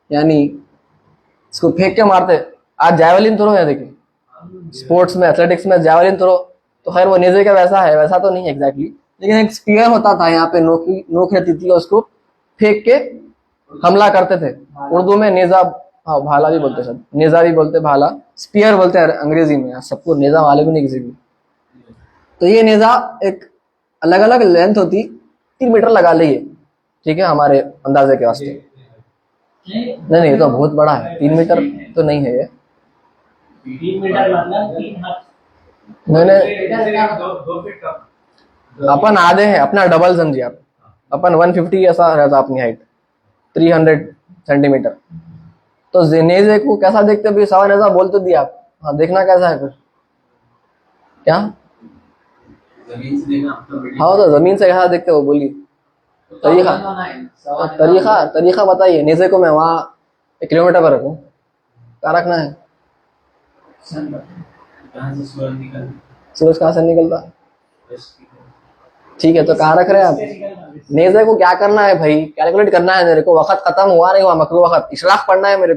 A: یعنی اس کو پھینک کے مارتے. آج جیولن تھرو ہے, دیکھیں اسپورٹس میں, ایتھلیٹکس میں جیولن تھرو, تو خیر وہ نیزے کا ویسا ہے, ویسا تو نہیں ایگزیکٹلی, لیکن ایک اسپیئر ہوتا تھا, یہاں پہ نوک رہتی تھی, اور اس کو پھینک کے حملہ کرتے تھے. اردو میں نیزا, ہاں بھالا بھی بولتے, سب نیزا بھی بولتے, بھالا, اسپیئر بولتے ہیں انگریزی میں. سب کو نیزا والے بھی نہیں کسی بھی. تو یہ نیزا ایک الگ الگ لینتھ ہوتی, 3 میٹر لگا لیے, ٹھیک ہے, ہمارے اندازے کے واسطے. نہیں یہ تو بہت بڑا ہے, 3 میٹر تو نہیں ہے یہ.
B: 3 میٹر مطلب 3 ہاتھ.
A: میں نے اپن آدھے ہیں, اپنا ڈبل سمجھیے آپ. اپن 150 ایسا رہتا اپنی ہائٹ, 300 سینٹی میٹر. تو نیزے کو کیسا دیکھتے بھی, سوا نیزا بول تو دیا آپ, ہاں دیکھنا کیسا ہے پھر کیا؟ ہاں تو زمین سے کیسا دیکھتے وہ بولیے, طریقہ بتائیے. نیزے کو میں وہاں 1 کلومیٹر پر رکھوں, کہاں رکھنا ہے؟ سورج کہاں سے نکلتا؟ ٹھیک ہے, تو کہاں رکھ رہے ہیں آپ نیزے کو؟ کیا کرنا ہے بھائی, کیلکولیٹ کرنا ہے میرے کو. وقت ختم ہوا نہیں ہوا, مکرو وقت, اشراق پڑھنا ہے میرے.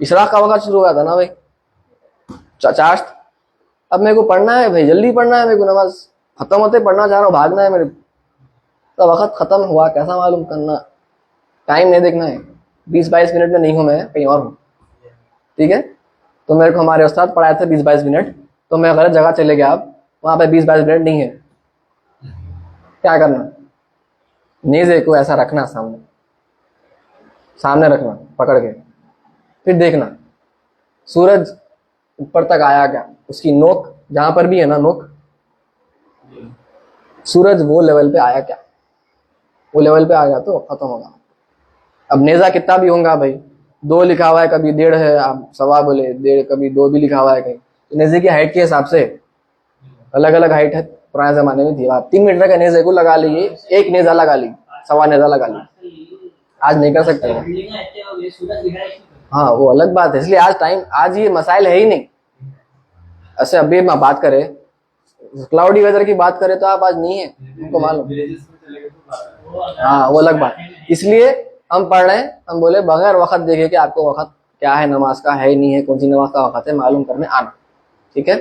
A: اشراق کا وقت شروع ہوا تھا نا بھائی, چاشت. اب میرے کو پڑھنا ہے بھائی, جلدی پڑھنا ہے میرے کو, نماز ختم ہوتے پڑھنا چاہ رہا ہوں, بھاگنا ہے میرے. تو وقت ختم ہوا کیسا معلوم کرنا, ٹائم نہیں دیکھنا ہے. 20-22 منٹ میں نہیں ہوں, میں کہیں اور ہوں, ٹھیک ہے. تو میرے کو ہمارے استاد پڑھائے تھے 20-22 منٹ, تو میں غلط جگہ چلے گیا, آپ وہاں پہ 20-22 منٹ نہیں ہے. کیا کرنا؟ نیزے کو ایسا رکھنا, سامنے رکھنا پکڑ کے, پھر دیکھنا سورج اوپر تک آیا کیا, اس کی نوک جہاں پر بھی ہے نا, نوک, سورج وہ لیول پہ آیا کیا. وہ لیول پہ آ گیا تو ختم ہوگا. اب نیزا کتنا بھی ہوگا بھائی, 2 لکھا ہوا ہے, کبھی 1.5 ہے, آپ سوا بولے 1.5, کبھی 2 بھی لکھا ہوا ہے کہیں. تو نیزے کی ہائٹ کے حساب سے الگ الگ ہائٹ ہے, پرانے زمانے میں تھی. آپ 3 میٹر کا نیزے کو لگا لیے, ایک نیزا لگا لی, سوا نیزا لگا لی. آج نہیں کر سکتے. ہاں وہ الگ بات ہے, اس لیے آج یہ مسائل ہے ہی نہیں. ایسے ابھی میں بات کرے, کلاؤڈی ویدر کی بات کرے, تو آپ آج نہیں ہے, ان کو معلوم. ہاں وہ الگ بات. اس لیے ہم پڑھ رہے ہیں, ہم بولے بغیر وقت دیکھے کہ آپ کو وقت کیا ہے, نماز کا ہے نہیں ہے, کون سی نماز کا وقت ہے, معلوم کرنے آنا, ٹھیک ہے.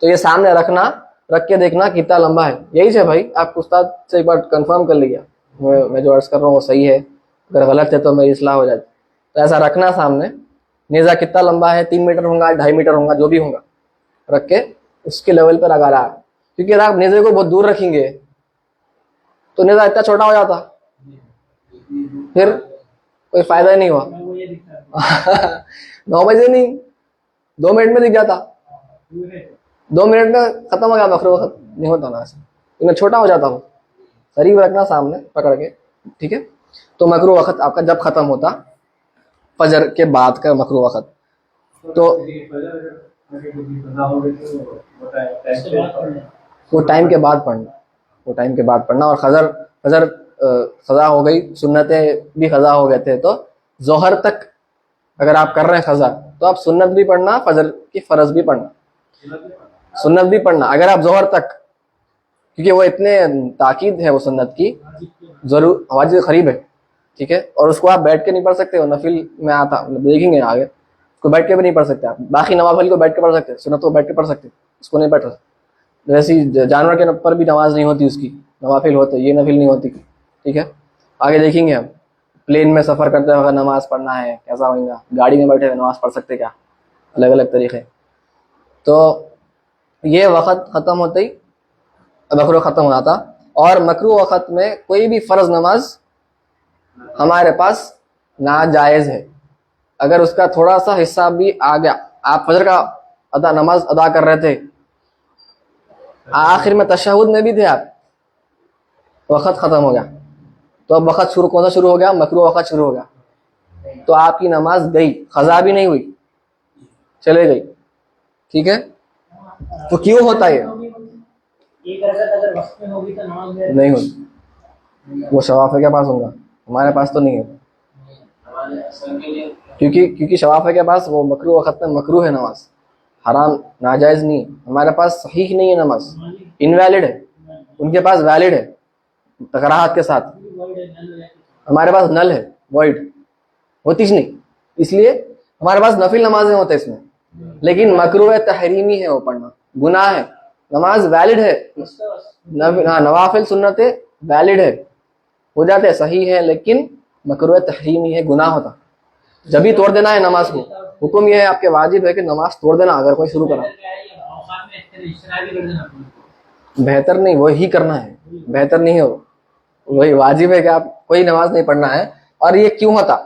A: تو یہ سامنے رکھنا, رکھ کے دیکھنا کتنا لمبا ہے. یہی سے بھائی, آپ استاد سے ایک بار کنفرم کر لیا, میں جو عرض کر رہا ہوں وہ صحیح ہے, اگر غلط ہے تو میری اصلاح ہو جاتی. تو ایسا رکھنا سامنے, نیزا کتنا لمبا ہے, 3 میٹر ہوگا, 2.5 میٹر ہوگا, جو بھی ہوگا, رکھ کے اس کے لیول پہ لگا رہا ہے. کیونکہ اگر آپ نیزے کو بہت دور رکھیں گے تو نیزا اتنا چھوٹا ہو جاتا, پھر کوئی فائدہ ہی نہیں ہوا. 9 بجے نہیں, 2 منٹ میں دکھ جاتا, 2 منٹ میں ختم ہو گیا. مکرو وقت نہیں ہوتا نا ایسا, میں چھوٹا ہو جاتا ہوں. قریب رکھنا سامنے پکڑ کے, ٹھیک ہے. تو مکرو وقت آپ کا جب ختم ہوتا, فجر کے بعد کا مکرو وقت, تو وہ ٹائم کے بعد پڑھنا, وہ ٹائم کے بعد پڑھنا. اور فجر قضا ہو گئی, سنتیں بھی قضا ہو گئے تھے, تو ظہر تک اگر آپ کر رہے ہیں قضا, تو آپ سنت بھی پڑھنا, فجر کی فرض بھی پڑھنا, سنت بھی پڑھنا اگر آپ ظہر تک, کیونکہ وہ اتنے تاکید ہے وہ سنت کی, ضرور واجب قریب ہے, ٹھیک ہے. اور اس کو آپ بیٹھ کے نہیں پڑھ سکتے, وہ نفل میں آتا, دیکھیں گے آگے, اس کو بیٹھ کے بھی نہیں پڑھ سکتے آپ. باقی نوافل کو بیٹھ کے پڑھ سکتے, سنت کو بیٹھ کے پڑھ سکتے, اس کو نہیں بیٹھ سکتے. ویسی جانور کے پر بھی نماز نہیں ہوتی, اس کی نوافل ہوتے, یہ نفل نہیں ہوتی, ٹھیک ہے. آگے دیکھیں گے ہم. پلین میں سفر کرتے وقت نماز پڑھنا ہے کیسا ہوگا, گاڑی میں بیٹھے ہوئے نماز پڑھ سکتے کیا, الگ الگ طریقے. تو یہ وقت ختم ہوتے ہی مکرو ختم ہو جاتا. اور مکرو وقت میں کوئی بھی فرض نماز ہمارے پاس ناجائز ہے. اگر اس کا تھوڑا سا حصہ بھی آ گیا, آپ فجر کا نماز ادا کر رہے تھے, آخر میں تشہد میں بھی تھے آپ, وقت ختم ہو گیا, تو اب وقت کون سا شروع ہو گیا, مکرو وقت شروع ہو گیا, تو آپ کی نماز گئی, قضا بھی نہیں ہوئی, چلے گئی, ٹھیک ہے. تو کیوں ہوتا ہے نہیں ہوتی, وہ شوافے کے پاس ہوگا, ہمارے پاس تو نہیں ہے. کیونکہ شوافع کے پاس وہ مکروہ وقت میں مکروہ ہے نماز، حرام ناجائز نہیں ہے. ہمارے پاس صحیح نہیں ہے نماز، انویلڈ ہے. ان کے پاس ویلڈ ہے تکراہت کے ساتھ. ہمارے پاس نل ہے، وائڈ ہوتی ہی نہیں. اس لیے ہمارے پاس نفل نمازیں ہوتے اس میں، لیکن مکروہ تحریمی ہے وہ پڑھنا، گناہ ہے. نماز ویلڈ ہے، نوافل سنتیں ویلڈ ہے، ہو جاتے صحیح ہے، لیکن مکروہ تحریمی ہے، گناہ ہوتا. جب ہی توڑ دینا ہے نماز کو. حکم یہ ہے آپ کے واجب ہے کہ نماز توڑ دینا اگر کوئی شروع کرا. بہتر نہیں، وہی کرنا ہے، بہتر نہیں ہے وہ، وہی واجب ہے کہ آپ کوئی نماز نہیں پڑھنا ہے. اور یہ کیوں ہوتا؟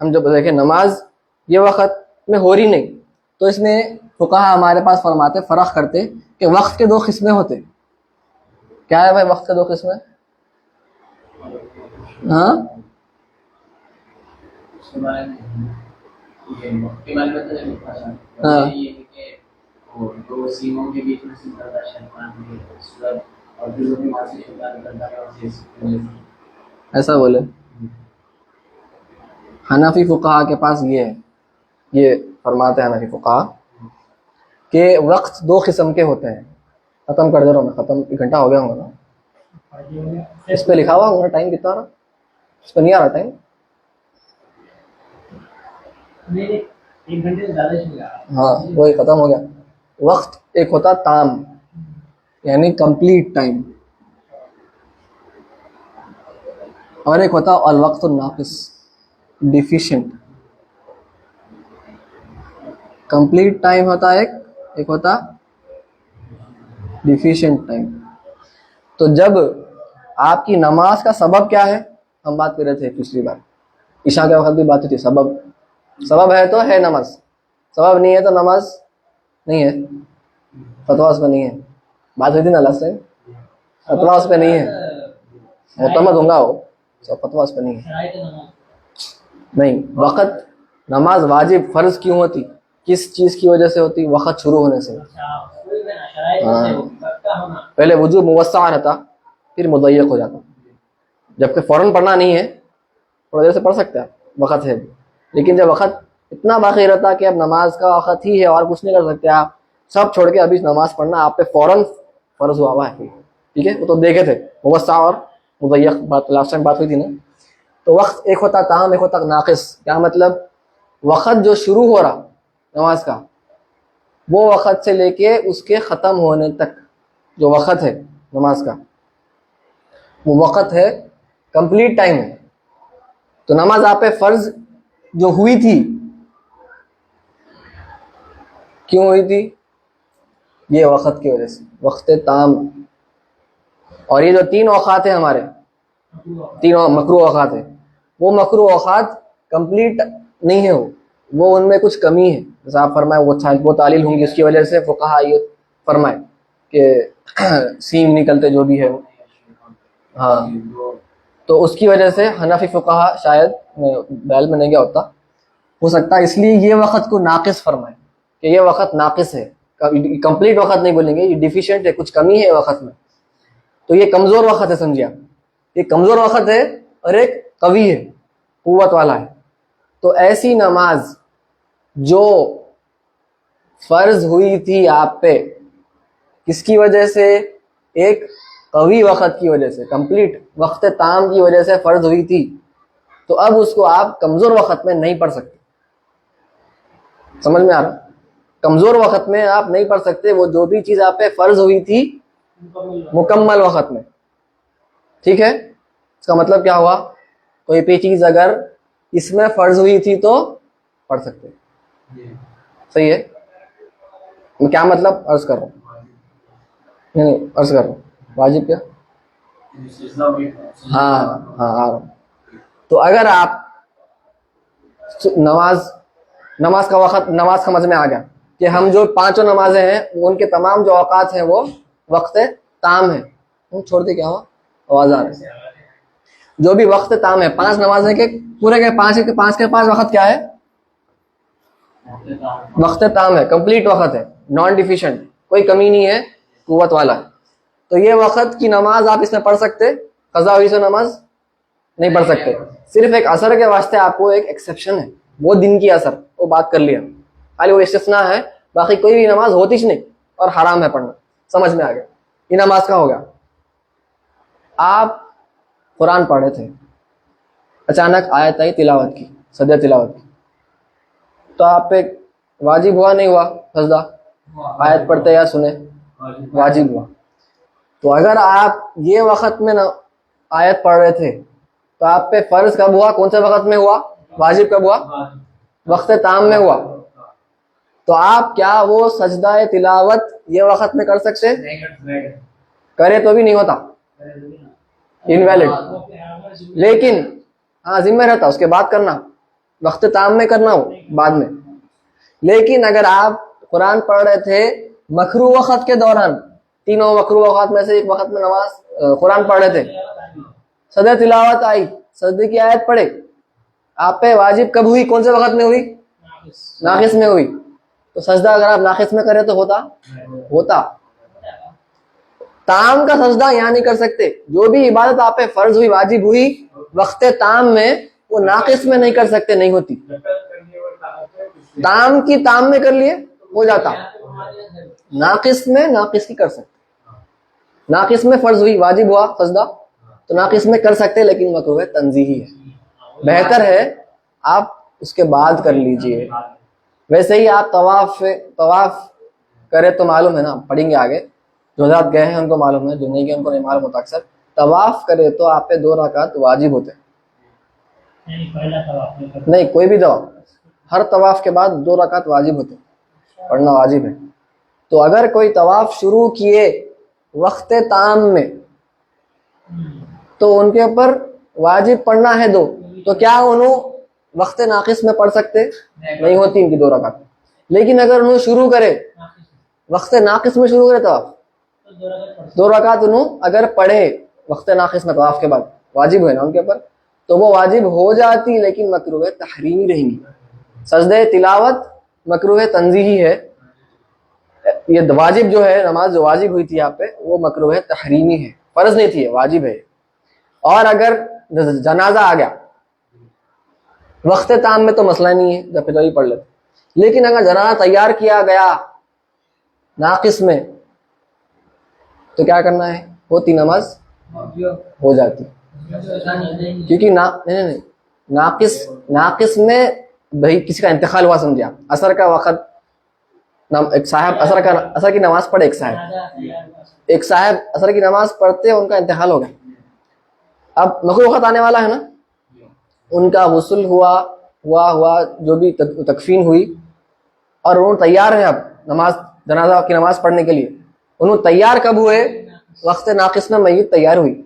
A: ہم جب دیکھیں نماز یہ وقت میں ہو رہی نہیں، تو اس میں فقہا ہمارے پاس فرماتے، فرق کرتے کہ وقت کے دو قسمیں ہوتے. کیا ہے بھائی وقت کے دو قسمیں؟ ہاں ہاں ایسا بولے. حنفی فقہا کے پاس یہ فرماتے ہیں حنفی فقہا کہ وقت دو قسم کے ہوتے ہیں. ختم کر دے رہا ہوں میں، ختم 1 گھنٹہ ہو گیا ہوں نا. اس پہ لکھا ہوا ہوگا ٹائم کتنا رہا، اس پہ نہیں آ رہا ٹائم.
B: 1 گھنٹے سے زیادہ چل گیا.
A: ہاں وہی ختم ہو گیا. وقت ایک ہوتا تام، یعنی کمپلیٹ ٹائم، اور ایک ہوتا الوقت الناقص، ڈیفیشینٹ. کمپلیٹ ٹائم ہوتا ایک ہوتا ڈیفیشینٹ ٹائم. تو جب آپ کی نماز کا سبب کیا ہے، ہم بات کر رہے تھے پچھلی بار، عشاء کے وقت بھی بات ہوئی تھی. سبب ہے تو ہے نماز، سبب نہیں ہے تو نماز نہیں ہے. فتویٰ اس پہ نہیں ہے، بات ہوئی تھی نا لاسٹ ٹائم. فتویٰ اس پہ نہیں ہے، معتمد ہوں گا وہ، فتویٰ اس پہ نہیں ہے. نہیں، وقت نماز واجب فرض کیوں ہوتی، کس چیز کی وجہ سے ہوتی؟ وقت شروع ہونے سے. پہلے وجوب موسع رہتا، پھر مضیق ہو جاتا. جبکہ فوراً پڑھنا نہیں ہے، تھوڑا دیر سے پڑھ سکتا ہے، وقت ہے. لیکن جب وقت اتنا باقی رہتا کہ اب نماز کا وقت ہی ہے اور کچھ نہیں کر سکتے آپ، سب چھوڑ کے ابھی نماز پڑھنا آپ پہ فوراً فرض ہوا ہے. ٹھیک ہے، وہ تو دیکھے تھے موسع اور مضیق، بات لاسٹ ٹائم بات ہوئی تھی نا. تو وقت ایک ہوتا تام، ایک ہوتا ناقص. کیا مطلب؟ وقت جو شروع ہو رہا نماز کا، وہ وقت سے لے کے اس کے ختم ہونے تک جو وقت ہے نماز کا، وہ وقت ہے، کمپلیٹ ٹائم ہے. تو نماز آپ پہ فرض جو ہوئی تھی، کیوں ہوئی تھی؟ یہ وقت کی وجہ سے، وقت تام. اور یہ جو 3 اوقات ہیں ہمارے، 3 مکروہ اوقات ہیں، وہ مکروہ اوقات کمپلیٹ نہیں ہے، وہ ان میں کچھ کمی ہے. جیسا آپ فرمائے وہ تعلیل ہوں گی، اس کی وجہ سے فقہا یہ فرمائے کہ سینگ نکلتے جو بھی ہے وہ، ہاں، تو اس کی وجہ سے حنفی فقہا، شاید میں بیل میں نہیں گیا ہوتا، ہو سکتا ہے اس لیے یہ وقت کو ناقص فرمائے کہ یہ وقت ناقص ہے. کمپلیٹ وقت نہیں بولیں گے، یہ ڈیفیشینٹ ہے، کچھ کمی ہے وقت میں. تو یہ کمزور وقت ہے، سمجھیا، یہ کمزور وقت ہے اور ایک قوی ہے، قوت والا ہے. تو ایسی نماز جو فرض ہوئی تھی آپ پہ، کس کی وجہ سے؟ ایک قوی وقت کی وجہ سے، کمپلیٹ وقت تام کی وجہ سے فرض ہوئی تھی، تو اب اس کو آپ کمزور وقت میں نہیں پڑھ سکتے. سمجھ میں آ رہا؟ کمزور وقت میں آپ نہیں پڑھ سکتے وہ جو بھی چیز آپ پہ فرض ہوئی تھی مکمل وقت میں. ٹھیک ہے، اس کا مطلب کیا ہوا؟ کوئی بھی چیز اگر اس میں فرض ہوئی تھی تو پڑھ سکتے. صحیح ہے؟ میں کیا مطلب عرض کر رہا ہوں، نہیں عرض کر رہا ہوں واجب کیا؟ ہاں آ رہا ہوں. تو اگر آپ نماز کا وقت، نماز کا مزے میں آ گیا کہ ہم جو 5 نمازیں ہیں ان کے تمام جو اوقات ہیں وہ وقت تام ہے. چھوڑ دے، کیا ہوا؟ آواز آ رہی ہے. جو بھی وقت تام ہے، 5 نمازیں کے پورے کے 5 کے 5 وقت کیا ہے؟ وقت تام ہے، کمپلیٹ وقت ہے، نان ڈیفیشینٹ، کوئی کمی نہیں ہے، قوت والا ہے. تو یہ وقت کی نماز آپ اس میں پڑھ سکتے، قضا ہوئی سے نماز نہیں پڑھ سکتے. صرف ایک عصر کے واسطے آپ کو ایک ایکسیپشن ہے وہ دن کی اثر وہ بات کر لیا, خالی وہ استثناء ہے, باقی کوئی بھی نماز ہوتی ہی نہیں اور حرام ہے پڑھنا. سمجھ میں آ گیا, یہ نماز کا ہو گیا. آپ قرآن پڑھ رہے تھے, اچانک آیت آئی تلاوت کی, سجدہ تلاوت کی, تو آپ پہ واجب ہوا نہیں ہوا سجدہ؟ آیت پڑھتے یا سنے واجب ہوا. تو اگر آپ یہ وقت میں آیت پڑھ رہے تھے تو آپ پہ فرض کب ہوا, کون سے وقت میں ہوا, واجب کب ہوا, وقت تام میں ہوا. تو آپ کیا وہ سجدہ تلاوت یہ وقت میں کر سکتے؟ کرے تو بھی نہیں ہوتا, انویلڈ. لیکن ہاں ذمہ رہتا اس کے بعد کرنا, وقت تام میں کرنا ہو بعد میں. لیکن اگر آپ قرآن پڑھ رہے تھے مکروہ وقت کے دوران, تینوں مکروہ وقت میں سے ایک وقت میں نماز قرآن پڑھ رہے تھے, سجدہ تلاوت آئی, سجدے کی آیت پڑھے, آپ پہ واجب کب ہوئی, کون سے وقت میں ہوئی, ناقص میں ہوئی. تو سجدہ اگر آپ ناقص میں کرے تو ہوتا. تام کا سجدہ یہاں نہیں کر سکتے. جو بھی عبادت آپ پہ فرض ہوئی, واجب ہوئی وقت تام میں, وہ ناقص میں نہیں کر سکتے, نہیں ہوتی. تام کی تام میں کر لیے ہو جاتا, ناقص میں ناقص کی کر سکتے. ناقص میں فرض ہوئی, واجب ہوا سجدہ, تو ناقص میں کر سکتے, لیکن مکروہ تنزیہی ہے. بہتر ہے آپ اس کے بعد کر لیجئے. ویسے ہی آپ طواف کرے تو معلوم ہے نا, پڑھیں گے آگے, جو حضرات گئے ہیں ان کو معلوم ہے, جو نہیں گئے ان کو نہیں معلوم ہوتا. اکثر طواف کرے تو آپ پہ 2 رکعت واجب ہوتے ہیں. نہیں, کوئی بھی طواف, ہر طواف کے بعد 2 رکعت واجب ہوتے ہیں, پڑھنا واجب ہے. تو اگر کوئی طواف شروع کیے وقت تام میں تو ان کے اوپر واجب پڑھنا ہے 2, تو کیا انہوں وقت ناقص میں پڑھ سکتے؟ نہیں ہوتی ان کی 2 رکعت. لیکن اگر انہوں شروع کرے وقت ناقص میں شروع کرے طواف, 2 رکعت انہوں اگر پڑھے وقت ناقص میں طواف کے بعد, واجب ہے نا ان کے اوپر, تو وہ واجب ہو جاتی, لیکن مکروہ تحریمی رہیں گی. سجدہ تلاوت مکروہ تنزیہی ہے, یہ واجب جو ہے نماز جو واجب ہوئی تھی آپ پہ وہ مکروہ تحریمی ہے, فرض نہیں تھی, واجب ہے. اور اگر جنازہ آ گیا وقت تام میں تو مسئلہ نہیں ہے, جب پھر ہی پڑھ لیتے. لیکن اگر جنازہ تیار کیا گیا ناقص میں تو کیا کرنا ہے, ہوتی نماز ہو جاتی. کیونکہ نہیں, ناقص میں بھائی کسی کا انتقال ہوا, سمجھے آپ, اثر کا وقت, ایک صاحب اثر کی نماز پڑھے, ایک صاحب اثر کی نماز پڑھتے ان کا انتقال ہو گیا. اب مکروہ وقت آنے والا ہے نا, ان کا غسل ہوا جو بھی تکفین ہوئی, اور انہوں تیار ہیں اب جنازہ کی نماز پڑھنے کے لیے. انہوں تیار کب ہوئے, وقت ناقص میں میت تیار ہوئی.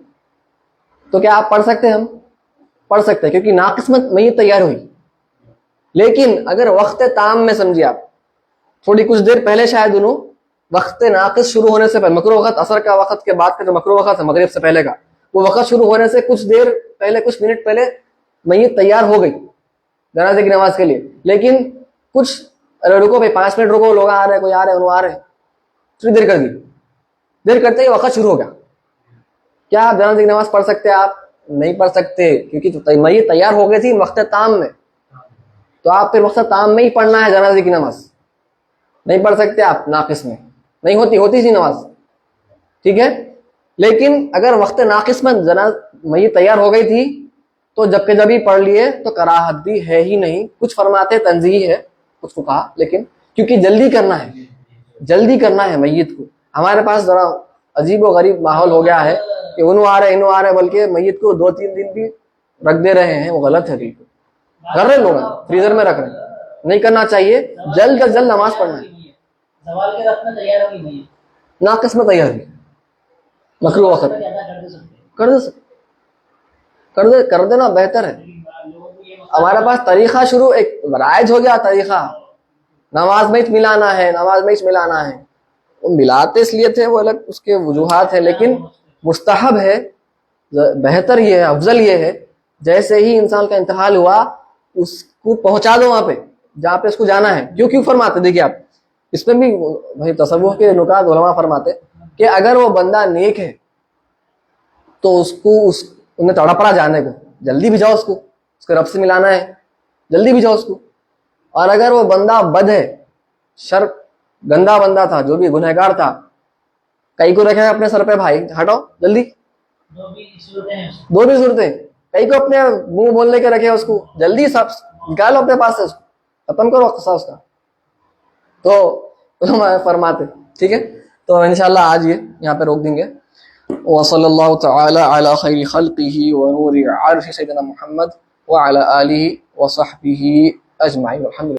A: تو کیا آپ پڑھ سکتے ہیں؟ ہم پڑھ سکتے ہیں, کیونکہ ناقص میں میت تیار ہوئی. لیکن اگر وقت تام میں, سمجھیے آپ, تھوڑی کچھ دیر پہلے شاید انہوں وقت ناقص شروع ہونے سے پہلے, مکروہ وقت اثر کا وقت کے بعد کا جو مکروہ وقت ہے مغرب سے پہلے کا, وہ وقت شروع ہونے سے کچھ دیر پہلے, کچھ منٹ پہلے میت تیار ہو گئی جنازے کی نماز کے لیے. لیکن کچھ رکو بھائی 5 منٹ رکو, لوگ آ رہے ہیں, کوئی آ رہے ہیں, انہوں آ رہے ہیں, تھوڑی دیر کر دی, دیر کرتے ہی وقت شروع ہو گیا. کیا آپ جنازے کی نماز پڑھ سکتے ہیں؟ آپ نہیں پڑھ سکتے, کیونکہ میت تیار ہو گئی تھی وقت تام میں. تو آپ پھر وقت تام میں ہی پڑھنا ہے جنازے کی نماز, نہیں پڑھ سکتے آپ ناقص میں, نہیں ہوتی تھی نماز, ٹھیک ہے. لیکن اگر وقت ناقص میں میت تیار ہو گئی تھی تو جب کہ جب ہی پڑھ لیے تو کراہت بھی ہے ہی نہیں. کچھ فرماتے تنزیہ ہے, کچھ کو کہا, لیکن کیونکہ جلدی کرنا ہے میت کو. ہمارے پاس ذرا عجیب و غریب ماحول ہو گیا ہے کہ انہوں آ رہے, بلکہ میت کو 2-3 دن بھی رکھ دے رہے ہیں, وہ غلط ہے. بالکل کر رہے لوگ, فریزر میں رکھ رہے ہیں, نہیں کرنا چاہیے. جلد از جلد نماز پڑھنا ہے.
B: سوال کے رقم تیار ہوئی نہیں,
A: ناقص میں تیار ہوئی, مکروہ وقت کر دینا بہتر ہے. ہمارے پاس طریقہ شروع ایک رائج ہو گیا طریقہ, نماز میں ملانا ہے. وہ ملاتے اس لیے تھے, وہ الگ اس کے وجوہات ہیں, لیکن مستحب ہے, بہتر یہ ہے, افضل یہ ہے, جیسے ہی انسان کا انتقال ہوا اس کو پہنچا دو وہاں پہ جہاں پہ اس کو جانا ہے. کیوں فرماتے, دیکھیے آپ, اس میں بھی تصوف کے نکات علماء فرماتے کہ اگر وہ بندہ نیک ہے تو اس کو انہیں تڑپ رہا جانے کو, جلدی بھی جاؤ, اس کے رب سے ملانا ہے. جلدی بھجاؤ اس کو. اور اگر وہ بندہ بد ہے, شر گندا بندہ تھا, جو بھی گنہگار تھا, کئی کو رکھے اپنے سر پہ بھائی, ہٹاؤ جلدی. دو بھی صورتیں, کئی کو اپنے منہ بولنے کے رکھے اس کو, جلدی سب نکالو اپنے پاس سے, اس کو ختم کرو قصہ اس کا. تو علماء فرماتے, ٹھیک ہے. تو انشاءاللہ آج یہاں پہ روک دیں گے. وصلی اللہ تعالی علی خیر خلقہ ونور عرش سیدنا محمد وعلی آلہ وصحبہ اجمعین. الحمد للہ.